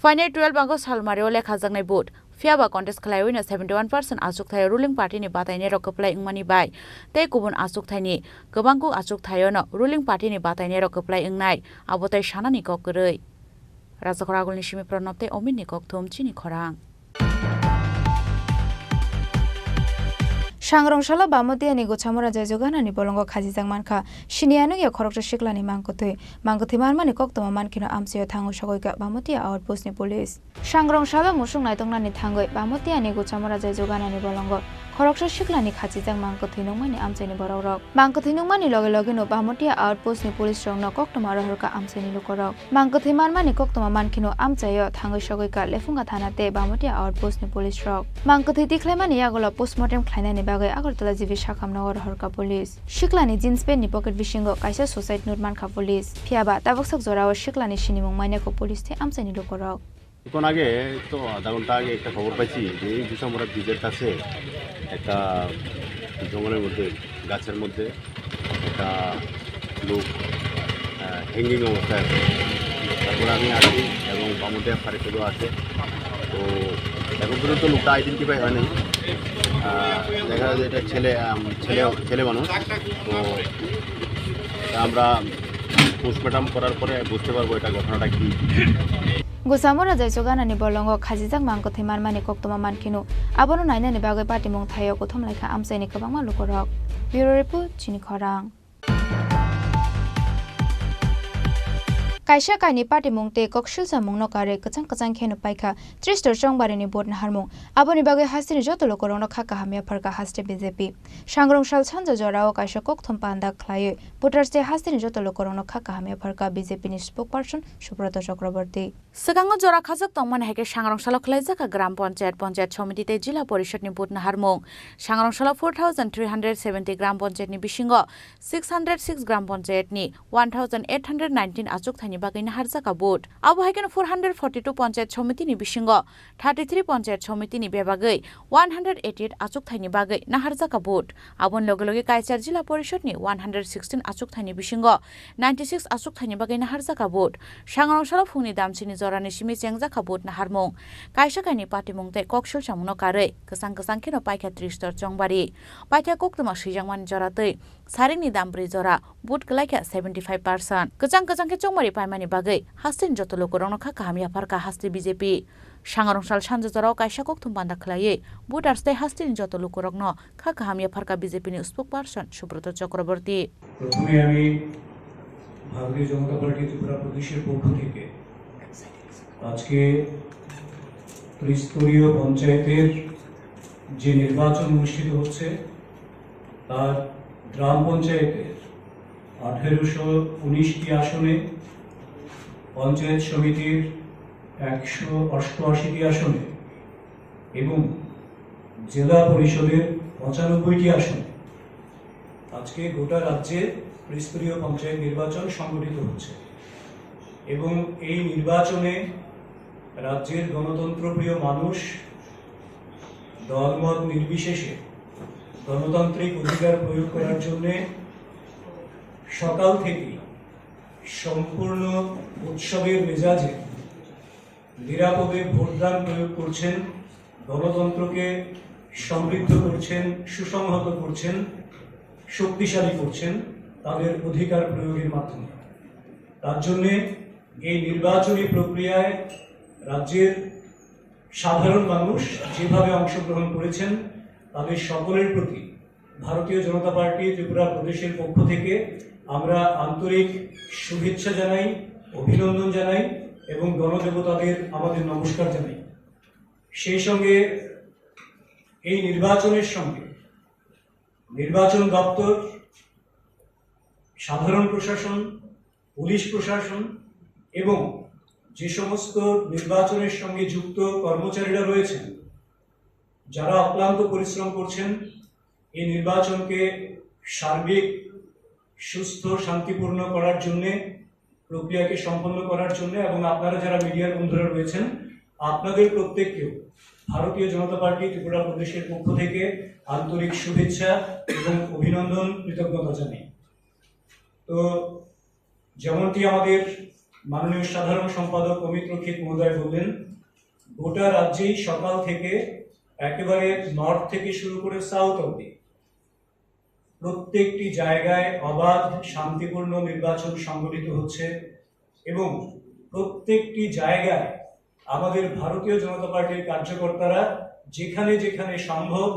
Speaker 10: फाइनाल 12 आगो सालमारियाव लेखा जांनाय भोट फियाबा कन्टेस्ट खालायनो 71% आचुकथाय रुलिं पार्टीनि बातायनाय रकप्लाय इंमानि बाय ते गुबुन आचुकथायनि गोबांगु आचुकथायनो रुलिं पार्टीनि बातायनाय रकप्लाय इंनाय आबोताय सानानि ककरै राजखरागुलनि सिमि प्रणबते अमितनि कक थुमचिनि खरां
Speaker 1: सांग्रंशाला बामोतियानि गोछामरा जयजोगानानि बलंग खाजिजां मानखा सिनियानो या खरकटा सिक्लानि मांगथै मानमानि कक्तमा मानखिनो आमसियो थांगो सगयगा बामोतिया आउटपोस्टनि पुलिस सांग्रंशाला मुसुं नायतंनानि थांगै बामोतियानि गोछामरा जयजोगानानि बलंग खरकटा सिक्लानि खाजिजां मांगथै नंमानि आमसाइनि बरौरक मांगथै नंमानि लगे लगेनो बामोतिया आउटपोस्टनि पुलिस रंनो कक्तमा रहरका आमसाइनि लुकरक मांगथै मानमानि कक्तमा मानखिनो आमसायो थांगै सगयगा लेफुंगा थानाते बामोतिया आउटपोस्टनि पुलिस रक मांगथै तिख्लायमानि यागला पोस्टमर्टेम खायनानि बागै आगरतला जिबि साखामनाव रहरका पुलिस सिक्लानि जिन्स पेन्टनि पकेट बिसिंगो कायसा सुसाइड नोट मानखा पुलिस फियाबा ताबकसक जराव सिक्लानि सिनिमुं माइनायखौ पुलिस थे आमसाइनि लुकरक
Speaker 19: কিছুক্ষণ আগে তো আধা ঘন্টা আগে একটা খবর পাইছি যে এই গোছামরা ব্রিজের কাছে একটা জঙ্গলের মধ্যে, গাছের মধ্যে একটা লোক হ্যাঙ্গিং অবস্থায় আছে। তারপরে আমি আসি এবং বামুটিয়া ফাঁড়িতেও আছে। তো এখন পর্যন্ত লোকটা আইডেন্টিফাই হয়নি। দেখা যায় যে এটা ছেলে মানুষ। তো আমরা পোস্টমর্টম করার পরে বুঝতে পারবো এটা ঘটনাটা কি।
Speaker 1: गोसामरा जयजोगानानि बलंग खाजिजां मांगथै मानमानि कक्तमा मानखिनो आबोनो नायनानि बागै पार्टीमुं थायो गथम लायखा आमसाइनि गोबांमा लुकरक ब्युरो रिपोर्ट चिनि खरां कायसा कायनि पार्टीमुं ते कक्सिलसा मुंनो कारे कचां कचां खेनो पाइखा 30 चंबारिनि बोट नाहारमुं आबोनि बागै हासिनि जत लोकरंनो खाका हामिया फरका हास्टे बीजेपी सांग्रंशाल सानजा जराव कायसा कक्थम पान्दा खलायो भोटारसे हासिनि जत लोकरंनो खाका हामिया फरका बीजेपीनि स्पोकपारसन सुब्रत चक्रवर्ती
Speaker 10: सिगाङाव जरा खाजक तंमान हेके सांग्रंशाल खलायजाका ग्राम पंचायत समितिते जिल्ला परिषदनि बोट नाहारमुं सांग्रंशाल 4370 ग्राम पंचायतनि बिसिंग 606 ग्राम पंचायतनि 1819 आचुकथायनि thaini bagai nahar jaka vote abo haikeno 442 panchayat samiti ni bisingo 33 panchayat samiti ni bebagai 188 achuk thaini bagai nahar jaka vote abon loge loge kaisar jila porishod ni 116 achuk thaini bisingo 96 achuk thaini bagai nahar jaka vote sangrong sala phungni damchini jorani simi cheng jaka vote nahar mung kaisa kaini party mungte kokshul samungno kare kesang kesang kheno paikha tristor chongbari paikha koktuma sijangmani joratei saringni dambri jora vote kelaikha 75% kecang kecang ke chongmari paimani bagai hastin joto lokorongno kha kahami aparka hasti BJP sangarongsal sanjojorao kaisa koktum banda khlaiye voters tei hastin joto lokorongno kha kahami aparka BJP ni spokesperson Subrata Chakraborty
Speaker 20: প্রথমে আমি ভারতীয় জনতা party Tripura প্রদেশের পক্ষ থেকে আজকে ত্রিস্তরীয় পঞ্চায়েতের যে নির্বাচন অনুষ্ঠিত হচ্ছে তার গ্রাম পঞ্চায়েতের 1819টি আসনে পঞ্চায়েত সমিতির 188টি আসনে এবং জেলা পরিষদের 95টি আসনে আজকে গোটা রাজ্যে ত্রিস্তরীয় পঞ্চায়েত নির্বাচন সংগঠিত হচ্ছে এবং এই নির্বাচনে রাজ্যের গণতন্ত্রপ্রিয় মানুষ দলমত নির্বিশেষে গণতান্ত্রিক অধিকার প্রয়োগ করার জন্য সকাল থেকে সম্পূর্ণ উৎসবের মেজাজে নিরাপদে ভোটদান প্রয়োগ করছেন, গণতন্ত্রকে সমৃদ্ধ করছেন, সুসংহত করছেন, শক্তিশালী করছেন তাদের অধিকার প্রয়োগের মাধ্যমে। তার জন্য এই নির্বাচনী প্রক্রিয়ায় রাজ্যের সাধারণ মানুষ যেভাবে অংশগ্রহণ করেছেন তাদের সকলের প্রতি ভারতীয় জনতা পার্টি ত্রিপুরা প্রদেশের পক্ষ থেকে আমরা আন্তরিক শুভেচ্ছা জানাই, অভিনন্দন জানাই এবং গণদেবতাদের আমাদের নমস্কার জানাই। সেই সঙ্গে এই নির্বাচনের সঙ্গে নির্বাচন দপ্তর, সাধারণ প্রশাসন, পুলিশ প্রশাসন এবং যে সমস্ত নির্বাচনের সঙ্গে যুক্ত কর্মচারীরা রয়েছেন, যারা অক্লান্ত পরিশ্রম করছেন এই নির্বাচনকে সার্বিক, সুস্থ, শান্তিপূর্ণ করার জন্যে, প্রক্রিয়াকে সম্পন্ন করার জন্য এবং আপনারা যারা মিডিয়ার বন্ধুরা রয়েছেন আপনাদের প্রত্যেককেও ভারতীয় জনতা পার্টি ত্রিপুরা প্রদেশের পক্ষ থেকে আন্তরিক শুভেচ্ছা এবং অভিনন্দন, কৃতজ্ঞতা জানাই। তো যেমনটি আমাদের মাননীয় সাধারণ সম্পাদক অমিত রক্ষিত মহোদয় বললেন, গোটা রাজ্যেই সকাল থেকে একেবারে নর্থ থেকে শুরু করে সাউথ অবধি প্রত্যেকটি জায়গায় অবাধ, শান্তিপূর্ণ নির্বাচন সংগঠিত হচ্ছে এবং প্রত্যেকটি জায়গায় আমাদের ভারতীয় জনতা পার্টির কার্যকর্তারা যেখানে যেখানে সম্ভব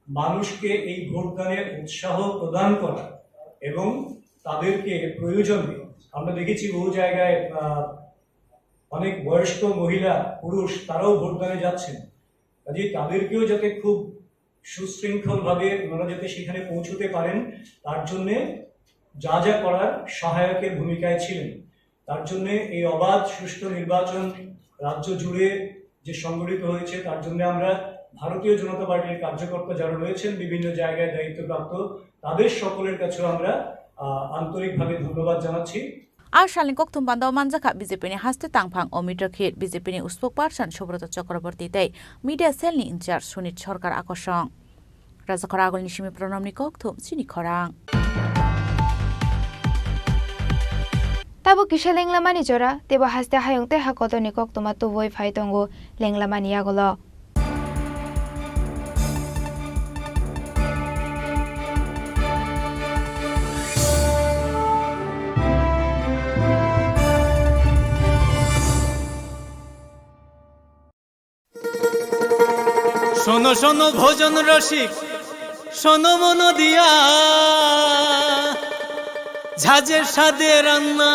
Speaker 20: মানুষকে এই ভোটদানে উৎসাহ প্রদান করা এবং তাদেরকে প্রয়োজনে, আমরা দেখেছি বহু জায়গায় অনেক বয়স্ক মহিলা, পুরুষ তারাও ভোটদানে যাচ্ছেন, কাজে তাদেরকেও যাতে খুব সুশৃঙ্খলভাবে ওনারা যাতে সেখানে পৌঁছতে পারেন তার জন্যে যা যা করার সহায়কের ভূমিকায় ছিলেন। তার জন্যে এই অবাধ সুষ্ঠু নির্বাচন রাজ্য জুড়ে যে সংগঠিত হয়েছে তার জন্য আমরা ভারতীয় জনতা পার্টির কার্যকর্তা যারা রয়েছেন বিভিন্ন জায়গায় দায়িত্বপ্রাপ্ত তাদের সকলের কাছেও আমরা আন্তরিকভাবে ধন্যবাদ জানাচ্ছি।
Speaker 10: আর সালিং koktum bandao manjaka BJP ni haste tangphang Omit Rakhit, BJP ni spokesperson Subrata Chakraborty tei media cell ni incharge Sunit Sarkar akosong Rajakora agol ni simi pronom ni koktum sini khorang
Speaker 1: Tabo kisha lenglamani jora tebo haste hayongte hakoto ni koktuma tu voi phaitongo lenglamani agolo
Speaker 2: শোনো শোনো ভোজন রসিক, শোনো মন দিয়া, ঝাঁঝের স্বাদে রান্না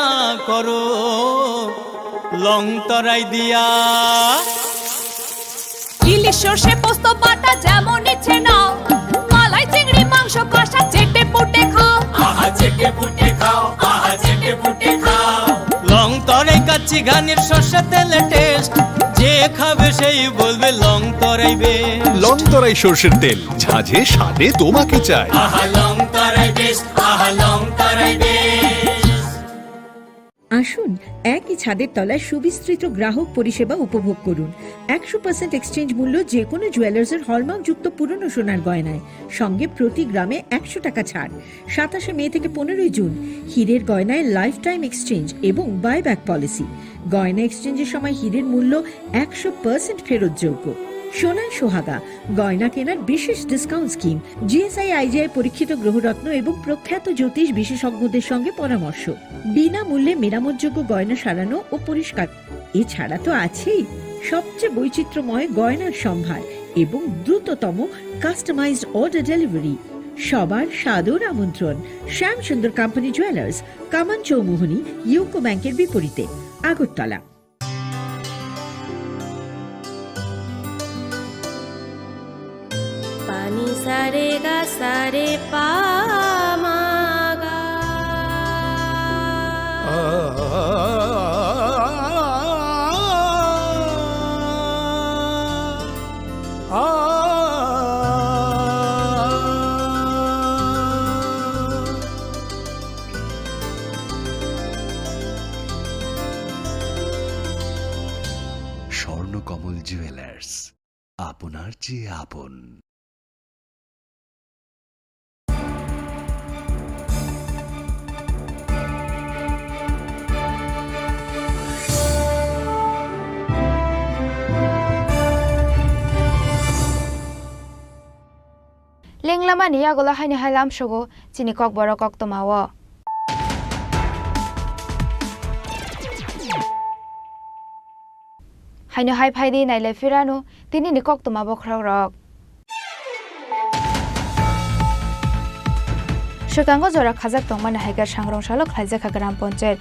Speaker 2: করো লং তরাই দিয়া।
Speaker 21: ইলিশ সর্ষে পোস্ত বাটা যেমন ইচ্ছে নাও, মালাই চিংড়ি মাংস কষা চেটে পুটে খাও,
Speaker 2: আহা চেটে পুটে খাও, আহা চেটে পুটে খাও। লং তরাই কাচ্চি ঘানির সর্ষে তেলে টেস্ট, যে খাবে সেই বলবে লং তরাই বেশ।
Speaker 22: লং তরাই সর্ষের তেল, ঝাঁঝে স্বাদে তোমাকে চাই।
Speaker 2: আহা লং তরাই বেশ, আহা লং তরাই বেশ।
Speaker 5: আসুন একই ছাদের তলায় সুবিস্তৃত গ্রাহক পরিষেবা উপভোগ করুন। 100% এক্সচেঞ্জ মূল্য যে কোনো জুয়েলার্সের হলমার্কযুক্ত পুরনো সোনার গয়নায়, সঙ্গে প্রতি গ্রামে 100 টাকা ছাড়। 27 মে থেকে 15 জুন হীরের গয়নায় লাইফ টাইম এক্সচেঞ্জ এবং বাইব্যাক পলিসি। গয়না এক্সচেঞ্জের সময় হীরের মূল্য 100% ফেরতযোগ্য। সোনার সোহাগা গয়না কেনার বিশেষ ডিসকাউন্ট স্কিম, জিএসআই আইজিআই পরীক্ষিত গ্রহরত্ন এবং প্রখ্যাত জ্যোতিষ বিশেষজ্ঞদের সঙ্গে পরামর্শ, বিনামূল্যে মেরামতযোগ্য গয়না সারানো ও পরিষ্কার। এছাড়া তো আছেই সবচেয়ে বৈচিত্র্যময় গয়নার সম্ভার এবং দ্রুততম কাস্টমাইজড অর্ডার ডেলিভারি। সবার সাদর আমন্ত্রণ শ্যামসুন্দর কোম্পানি জুয়েলার্স, কামান চৌমুহনী, ইউকো ব্যাংকের বিপরীতে, আগরতলা।
Speaker 7: पानी सारे गा सारे पामागा
Speaker 22: স্বর্ণকমল জুয়েলার্স, আপনার চেয়ে আপন।
Speaker 1: Lenglama ni yagola haini hailam shogo chini kok boro kok tomawo. Haino hai phaidi nai le firano tini ni kok tomabo khrok rok. Shikango jora khajak tongmani haiga sangrong salok khlaijaka gram panchayat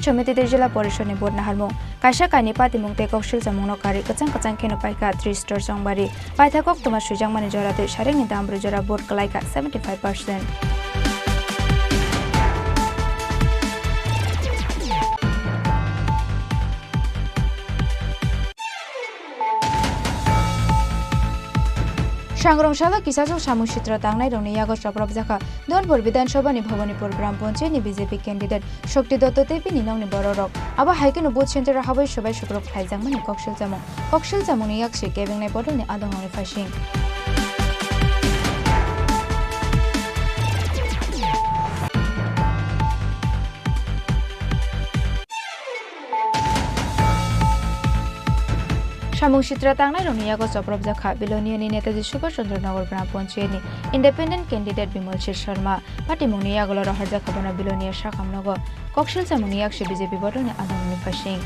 Speaker 1: samiti jila porishod ni bod naharmung kaisa kaini pati mungte koksil jamungno kari kachang kheno paika 3 star songbari paitha kok toma sujangmani jora te sareng ni damru jora bod kalaika 75%. Sangrongshalo kisajok samushitra tangnai rongni yago soprab jaka Donpur Vidansabha ni Bhawanipur Gram Panchayat ni BJP candidate Shokti Dotto Tepi ni nongni bororok aba haikeno booth center habai sobai sukrok khaijangmani kokshil jamung ni yakshi kebengnai bodol ni adongni phasing. Samung Shitra tangnai rongni yago soprab jaka Bilonia ni Netaji Subhash Chandra Nagar Gram Panchayat ni independent candidate Bimal Shir Sharma pati mungni yago lo harja khabana Bilonia Shakam Nago kokshil jamung ni yakshi BJP bodol ni adongni phasing.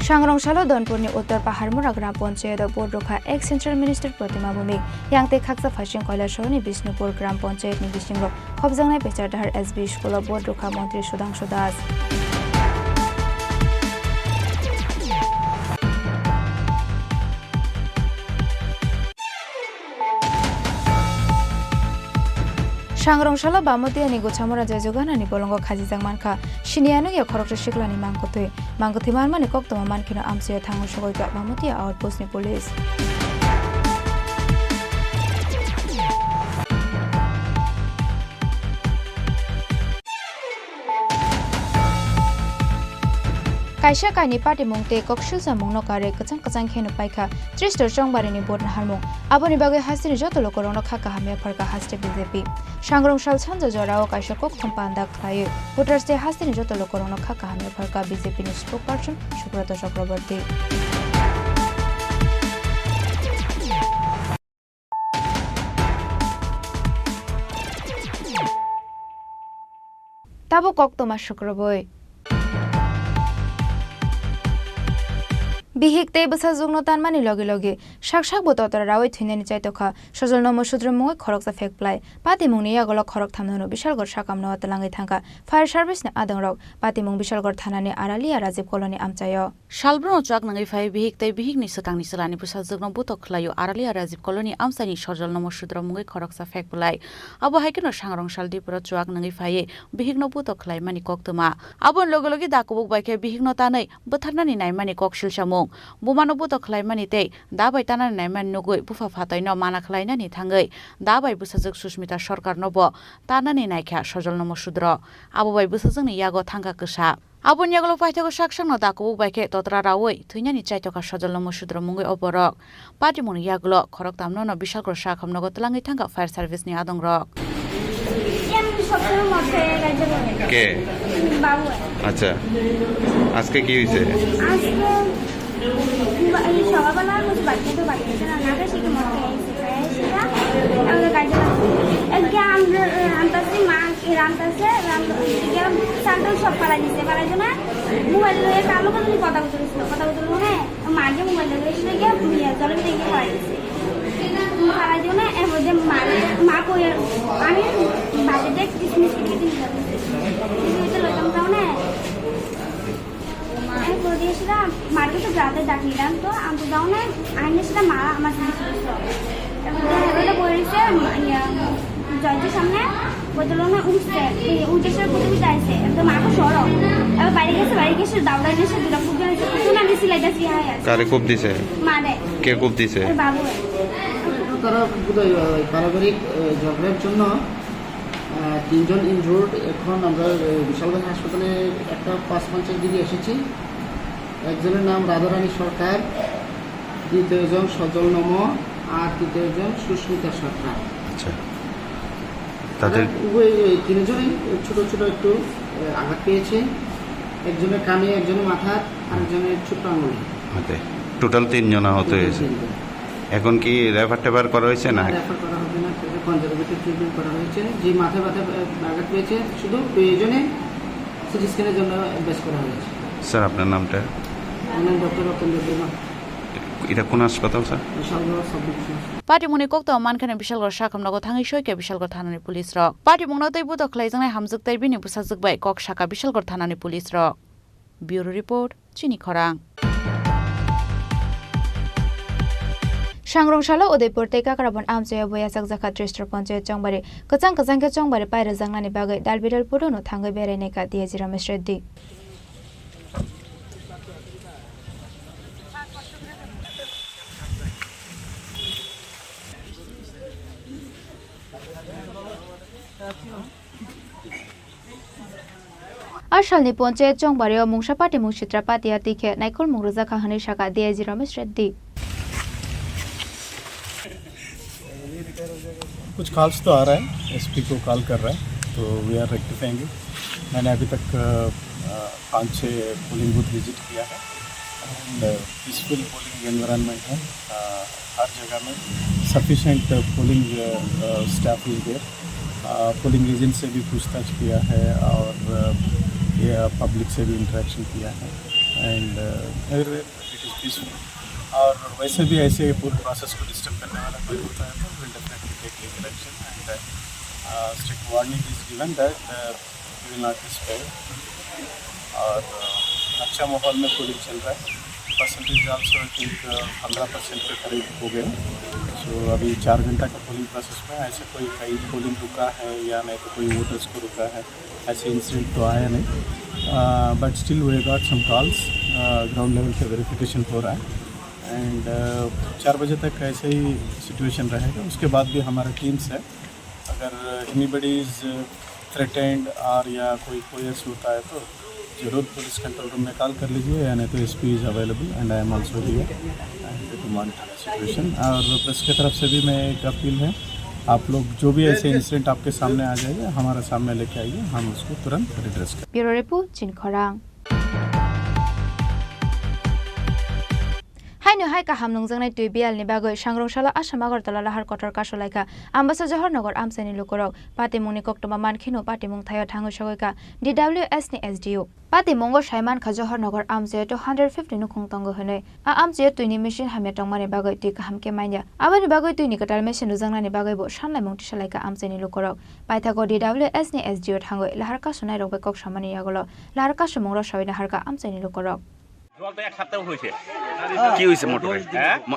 Speaker 1: Sangrongshalo Donpur ni Uttar Paharmura Gram Panchayat board rokha ex Central Minister Pratima Bhumik yangte khaksa phasing Kailasahar ni Bishnupur Gram Panchayat ni bisingo khobjangnai Pechardahar SB School board rokha Mantri Sudhanshu Das. Sangrongshalo Bamotia ni Gochamora Jajogana ni Bolongo Khajijang Manka Shiniano ya Khoroksa Shikla ni Mangkotui Manma ni Koktoma Mankino Amsiya Thango Shogoika Bamotia outpost ni police. Kaisa kaini pati mungte kokshil jamungno kare kachang kheno paika 3 star songbari ni bod naharmung aboni bagai hasini joto lokorongno khaka hamya pharka haste BJP Sangrongshal Chanja Jorao kaisa kok thompanda khlai voters te hasini joto lokorongno khaka hamya pharka BJP ni spokesperson Subrata Chakraborty. Tabo kok toma Shukraboi Bihik tei basa jugno tanmani loge shak bototara rawai thuneni chaitokha sojol nomo sudra mungoi khoroksa fekplai pati mungni yagolo khorok thamnano bishalgor sakamno atalangai thangka fire service ni adangrok pati mung bishalgor thanani aralia Rajiv Colony amchayo
Speaker 10: Shalbro chak nangai phai bihik tei bihik ni sakangni salani busa jugno botok khlayo aralia Rajiv Colony amchani sojol nomo sudra mungoi khoroksa fekplai abo haikeno Sangrongshal dipro chak nangai phai bihik no botok khlai mani koktoma abon loge dakubuk baikhe bihik no tanai botharnani nai mani kokshil samung mung bumano buto khlaimani tei dabai tanan naiman nugui bufa phataino mana khlainani thangei dabai busajak Sushmita Sarkar nobo tanani naikha sojol nomo sudro abobai busajangni yago thangka ksa abon yaglo paithako saksangno dakubu baike totra rawoi thuinani chaitoka sojol nomo sudro mungoi oborok party mung yaglo khorok tamno no bishal kor sakhamnogo tlangi thangka fire service ni adongrok
Speaker 4: কে আচ্ছা আজকে কি হয়েছে
Speaker 14: সকালবেলা বাচ্চা তো বাচ্চা না শিখে মনে রান্তাছি মা রান্তাছে চালটা সব পাড়াই দিচ্ছে পাড়াই জন্য মোবাইল কালো কথা বলছিল কথা বলছিল মানে মাকে মোবাইল এসে গিয়ে জলের দিকে পাড়াই দিচ্ছে পাড়াই জন্য এর মধ্যে মা কই আমি বাজেটে কিসমিস কেটে দিলাম লইতাম কারণে দিয়েছিলাম মাকে তো রাতে ডাকিলাম তো আমি তো যাও না আইনে সেটা মা আমার বলেছে জয়টির সামনে বলছিল না উঠছে উঠে সে প্রথমে যাইছে একদম মাকে সরব এবার বাড়ি গেছে দাউড়াই এসে দুটা খুব জানিয়েছে আমি সিলাইটাছি
Speaker 4: কারে খুব দিছে
Speaker 14: মানে
Speaker 4: কে খুব দিছে
Speaker 14: বাবু
Speaker 8: তারা পারিবারিক ঝগড়ার জন্য 3 জন ইনজুর্ড এখন আমরা বিশালগঞ্জ হাসপাতালে একটা 5 পঞ্চায়েত দিকে এসেছি একজনের নাম রাধারানী সরকার দ্বিতীয় জন সজল নম আর তৃতীয় জন সুস্মিতা সরকার
Speaker 4: আচ্ছা তাদের
Speaker 8: তিনজনই ছোট ছোট একটু আঘাত পেয়েছে একজনের কানে একজনের মাথার আরেকজনের ছোট্ট আঙুলে
Speaker 4: টোটাল 3 জন আহত হয়েছে এখন কি রেফার করা হয়েছে না
Speaker 8: রেফার করা হবে না কনজারভেটিভ ট্রিটমেন্ট করা হয়েছে যে মাথায় আঘাত পেয়েছে শুধু প্রয়োজনে সিটি স্ক্যানের জন্য অ্যাডভাইস করা হয়েছে
Speaker 4: স্যার আপনার নামটা
Speaker 8: ডক্টর রতন দেববর্মা
Speaker 4: এটা কোন হাসপাতাল sir
Speaker 10: Party muni kokto mankhane Bishalgor sakhamnogo thangi soike Bishalgor thanani police rok party mungno tei buto khlaijangnai hamjuk tai bini busajak bai kok saka Bishalgor thanani police rok bureau report chini khorang
Speaker 1: Shangrongshalo Udaipur tei Kakrabon amchaya boya sakjaka Tristor Panchayat Chongbari kachang ke Chongbari paira jangnani bagai dalbidal purono thangai berai ka diaji Ramesh Reddy Ashalni Panchayat Chongbari o Mungsha Party Mungshitra Pati Atike Naikol Mungruza Kahani Shaka diaji Ramesh Reddy
Speaker 23: कुछ calls तो आ रहा है SP को call कर रहा है तो we are rectifying मैंने अभी तक 5-6 पोलिंग बूथ विजिट किया है एंड पीसफुल पोलिंग एनवायरनमेंट है हर जगह में sufficient polling staff is there polling agent से भी पूछताछ किया है और पब्लिक से भी इंटरेक्शन किया है and everywhere it is peaceful और वैसे भी ऐसे पूरे प्रोसेस को डिस्टर्ब करने वाला कोई होता है तो will definitely take legal action and strict warning is given that we will not be spared और अच्छा माहौल में पोलिंग चल रहा है परसेंटेज ऑल्सो आई थिंक 15% के करीब हो गए सो अभी 4 घंटा का पोलिंग प्रोसेस में ऐसे कोई कहीं पोलिंग रुका है या नहीं तो कोई वोटर्स को रुका है ऐसे इंसिडेंट तो आया नहीं but still we got some calls ground level पे वेरिफिकेशन हो रहा है एंड 4 बजे तक ऐसे ही सिचुएशन रहेगा उसके बाद भी हमारा टीम्स है अगर एनीबडी इज़ थ्रेटेंड और या कोई कोयर्स होता है तो जरूर पुलिस कंट्रोल रूम में कॉल कर लीजिए या नहीं तो SP is available and I am also here and to monitor the situation और प्रेस की तरफ से भी मैं एक अपील है आप लोग जो भी ऐसे इंसिडेंट आपके सामने आ जाइए हमारे सामने लेके आइए हम उसको तुरंत एड्रेस करें
Speaker 1: Bureau Report Chinkhorang Haino haika hamnungjangnai tui bial ni bagoi Shangrongshalo Assam Agartala lahar kotor kasolaika Ambasa Johornagar amsani lukorok Pati mungni koktoma mankhino pati mung thayo thango sagoika DWS ni SDO Pati mongo Shaiman kha Johornagar amse to 150 nu khungtango hone a amse tuini machine hamya tongmani bagoi tui kahamke mainya abani bagoi tuini katal machine rujangnani bagoi bo shanlai mung tisalaika amsani lukorok paithago DWS ni SDO thangoi lahar kasonai rokbe kok samani yagolo lahar kasomongro sawina harka amsani lukorok
Speaker 24: জল তো এক সপ্তাহ হয়েছে
Speaker 4: কি হয়েছে মোটরে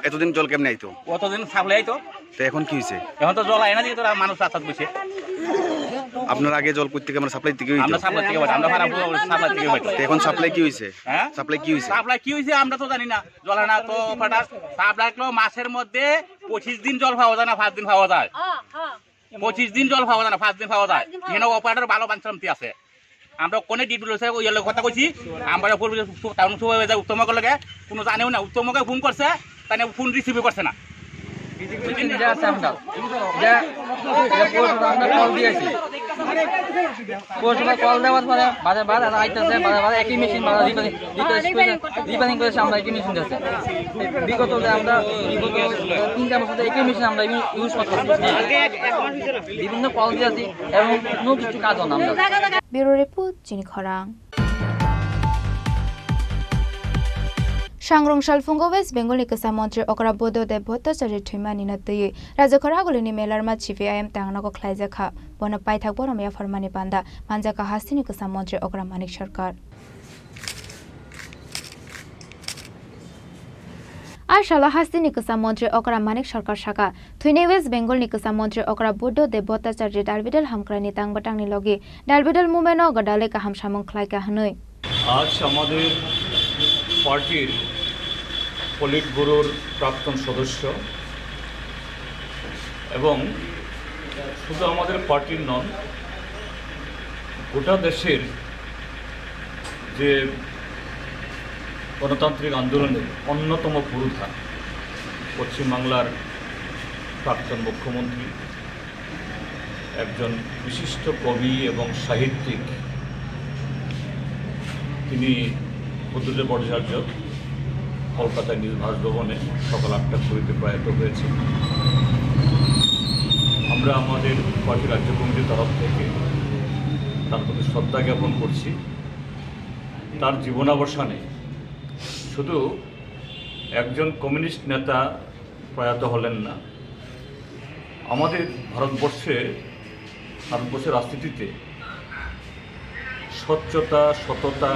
Speaker 4: এতদিন জল কেমনে আইতো
Speaker 24: কতদিন থাকলে আইতো
Speaker 4: তো এখন কি হয়েছে
Speaker 24: এখন তো জল আয় না দিয়ে তোরা মানুষ রাস্তা বসে
Speaker 3: আপনার আগে জল কই থেকে আমরা সাপ্লাই থেকে
Speaker 24: আমরা সাপ্লাই থেকে পাই, আমরা ভাড়া সাপ্লাই থেকে পাই।
Speaker 3: এখন সাপ্লাই কি হইছে?
Speaker 24: হ্যাঁ
Speaker 3: সাপ্লাই কি হইছে?
Speaker 24: সাপ্লাই কি হইছে আমরা তো জানি না, জল না তো ফাটা সাপ্লাই তো মাসের মধ্যে 25 দিন জল পাওয়া যায় না, 5 দিন পাওয়া যায়। 25 দিন জল পাওয়া যায় না, 5 দিন পাওয়া যায়। এখানে অপারেটর ভালো বানসামতি আছে। আমরা কোনে ডিউটি লইছে ওই এর কথা কইছি, আমরা উপর টাউন সুপারভাইজার উত্তমকে লাগে কোনো জানেও না, উত্তমকে ফোন করছে তাই ফোন রিসিভ করছে না।
Speaker 6: কল দেওয়ার পরে বারে বারে আইতেছে, বারে বারে একই মেশিন রিপেয়ারিং করেছে, আমরা একই মেশিন আছে। বিগত আমরা 3টা বছর একই মেশিন আমরা ইউজ করতেছি, বিভিন্ন কল দিয়েছি এবং কোনো কিছু কাজ হন আমরা।
Speaker 1: ব্যুরো রিপোর্ট চিনি খরাং। सांग्रंशाल फुंगो वेस्ट बेंगल केसा मंत्री अकरा बोधदेव भट्टाचार्य थैमानि नतयै राज्यखरा गलिनि मेलारमा सीपीआईएम तांगनाको ख्लाइजाखा बन पाइथाक बरमया फरमानि बान्दा मानजाका हास्तिनि केसा मंत्री अकरा मानिक सरकार आशाला हास्तिनि केसा मंत्री अकरा मानिक सरकार शाखा थुइने वेस्ट बेंगल केसा मंत्री अकरा बोधदेव भट्टाचार्य डालबिडल हामक्रानि तांगबाटांगनि लगे डालबिडल मुमेनो गडाले का हामसामं ख्लाइका हनै
Speaker 9: आज আমাদের পার্টির পলিট ব্যুরোর প্রাক্তন সদস্য এবং শুধু আমাদের পার্টির নন, গোটা দেশের যে গণতান্ত্রিক আন্দোলনের অন্যতম পুরোধা পশ্চিমবাংলার প্রাক্তন মুখ্যমন্ত্রী, একজন বিশিষ্ট কবি এবং সাহিত্যিক, তিনি বুদ্ধদেব ভট্টাচার্য কলকাতায় নিজ বাসভবনে সকাল 8টা প্রয়াত হয়েছে। আমরা আমাদের পার্টি রাজ্য কমিটির তরফ থেকে তার প্রতি শ্রদ্ধা জ্ঞাপন করছি। তার জীবনাবসানে শুধু একজন কমিউনিস্ট নেতা প্রয়াত হলেন না, আমাদের ভারতবর্ষের রাজনীতিতে স্বচ্ছতা, সততা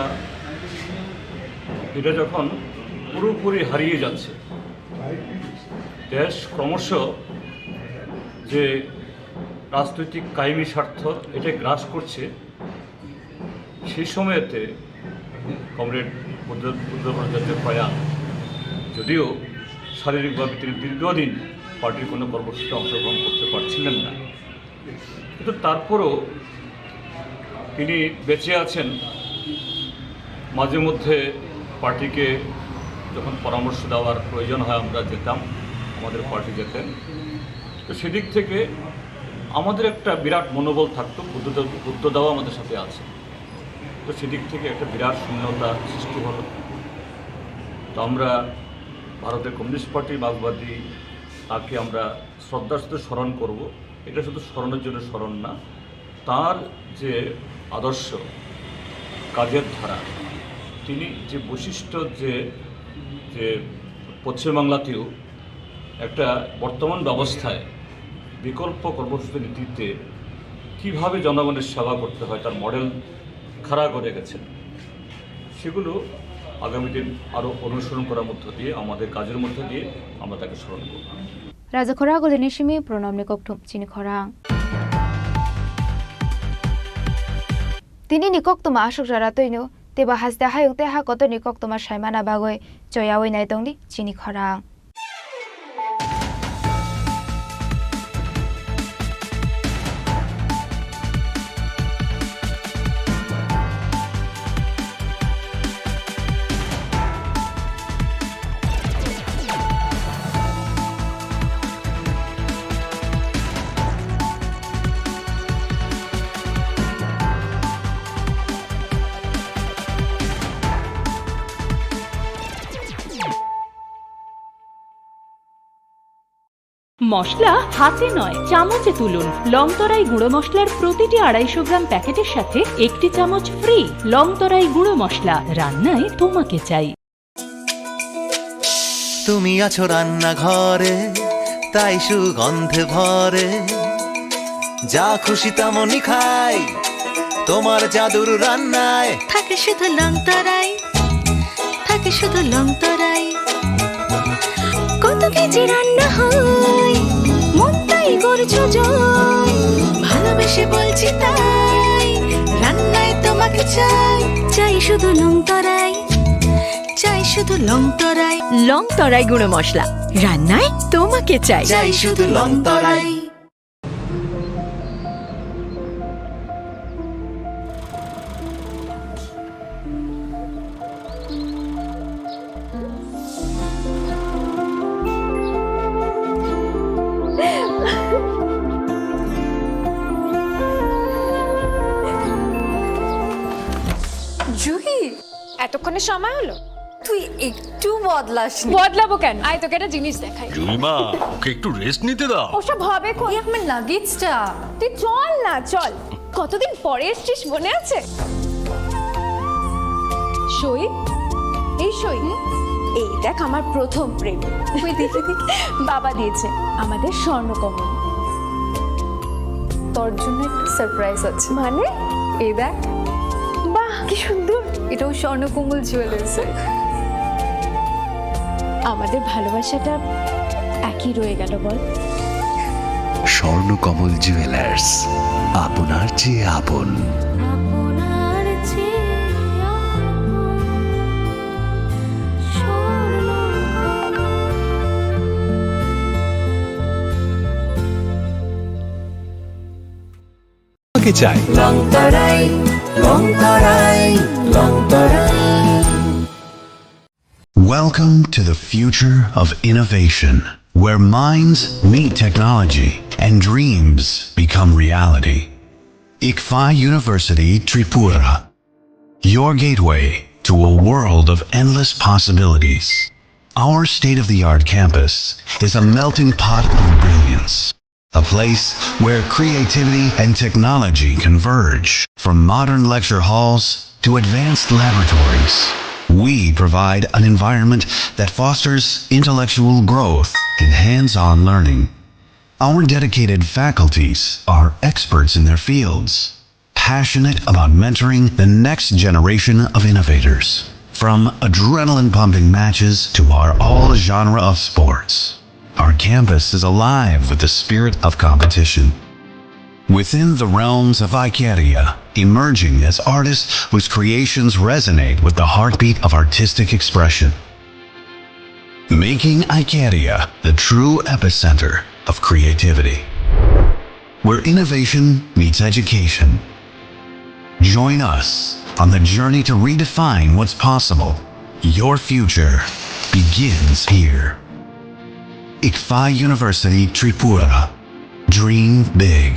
Speaker 9: এটা যখন পুরোপুরি হারিয়ে যাচ্ছে, দেশ ক্রমশ যে রাজনৈতিক কায়েমি স্বার্থ এটা গ্রাস করছে, সেই সময়তে কমরেড বুদ্ধদেব ভট্টাচার্যের প্রয়াণ, যদিও শারীরিকভাবে তিনি দীর্ঘদিন পার্টির কোনো কর্মসূচিতে অংশগ্রহণ করতে পারছিলেন না, কিন্তু তারপরও তিনি বেঁচে আছেন। মাঝে মধ্যে পার্টিকে যখন পরামর্শ দেওয়ার প্রয়োজন হয় আমরা যেতাম, আমাদের পার্টি যেতেন। তো সেদিক থেকে আমাদের একটা বিরাট মনোবল থাকতো, বুদ্ধদাও আমাদের সাথে আছে। তো সেদিক থেকে একটা বিরাট শূন্যতা সৃষ্টি হলো। তো আমরা ভারতের কমিউনিস্ট পার্টির মার্ক্সবাদী তাকে আমরা শ্রদ্ধার সাথে স্মরণ করব। এটা শুধু স্মরণের জন্য স্মরণ না, তার যে আদর্শ, কাজের ধারা, তিনি যে বৈশিষ্ট্য যে পশ্চিমবাংলাতেও একটা বর্তমান ব্যবস্থায় বিকল্প কর্মসূচি নীতিতে কীভাবে জনগণের সেবা করতে হয় তার মডেল খাড়া করে গেছেন, সেগুলো আগামী দিন আরও অনুসরণ করার মধ্য দিয়ে, আমাদের কাজের মধ্য দিয়ে আমরা তাকে স্মরণ করব।
Speaker 1: রাজখরা গলিনিসিমি প্রণব নিককঠুম চিনি খরাং তিনি নিককতমা আশোক জারাতৈনো তেবা হাসতে হায়ং তেহা কত নিককতমা সাইমানা বাগৈ জয়াওই নাইতংদি চিনি খরাং
Speaker 11: মশলা হাতে নয় চামচে তুলুন। লংতরাই গুঁড়ো মশলার প্রতিটি 250 গ্রাম প্যাকেটের সাথে 1টি চামচ ফ্রি। লংতরাই গুঁড়ো মশলা, রান্নায় তোমাকে চাই।
Speaker 12: তুমি আছো রান্নাঘরে, তাই সুগন্ধে ভরে, যা খুশি তেমনই খাই, তোমার জাদুর রান্নায়
Speaker 25: থাকে শুধু লংতরাই, থাকে শুধু লংতরাই। কত কেজি রান্না হয়, মনটাই করছো জয়, ভালোবেসে ভালোবেসে বলছি তাই রান্নায় তোমাকে চাই চাই শুধু লং তরাই চাই শুধু লং তরাই
Speaker 11: লং তরাই গুঁড়ো মশলা রান্নায় তোমাকে চাই
Speaker 25: চাই শুধু লং তরাই
Speaker 13: জুহি এতক্ষণে সময় হলো তুই একটু বদলাবো কেন আয় তোকে একটা জিনিস দেখাই
Speaker 22: জুলিমা ওকে একটু রেস্ট নিতে দাও
Speaker 13: ওসব হবে কই আমার লাগেজটা তুই চল না চল কতদিন পরে এসছিস মনে আছে সই এই সই এই দেখ আমার প্রথম প্রেম তুই দেখে বাবা দিয়েছে আমাদের স্বর্ণকমল তোর জন্য একটা সারপ্রাইজ আছে মানে এই দেখ বাহ কি সুন্দর এটাও স্বর্ণকমল জুয়েলার্সের আমাদের ভালোবাসাটা একই রয়ে গেল বল
Speaker 22: স্বর্ণকমল জুয়েলার্স আপনার চেয়ে আপন চাই
Speaker 25: long Terai long Terai long Terai
Speaker 22: Welcome to the future of innovation, where minds meet technology and dreams become reality. ICFA University Tripura, your gateway to a world of endless possibilities. Our state-of-the-art campus is a melting pot of brilliance, a place where creativity and technology converge. From modern lecture halls to advanced laboratories, we provide an environment that fosters intellectual growth and hands-on learning. Our dedicated faculties are experts in their fields, passionate about mentoring the next generation of innovators. From adrenaline-pumping matches to our all-genre of sports, our campus is alive with the spirit of competition. Within the realms of Ikeria, emerging as artists whose creations resonate with the heartbeat of artistic expression. Making Ikeria the true epicenter of creativity, where innovation meets education. Join us on the journey to redefine what's possible. Your future begins here. ICFA University Tripura. Dream big.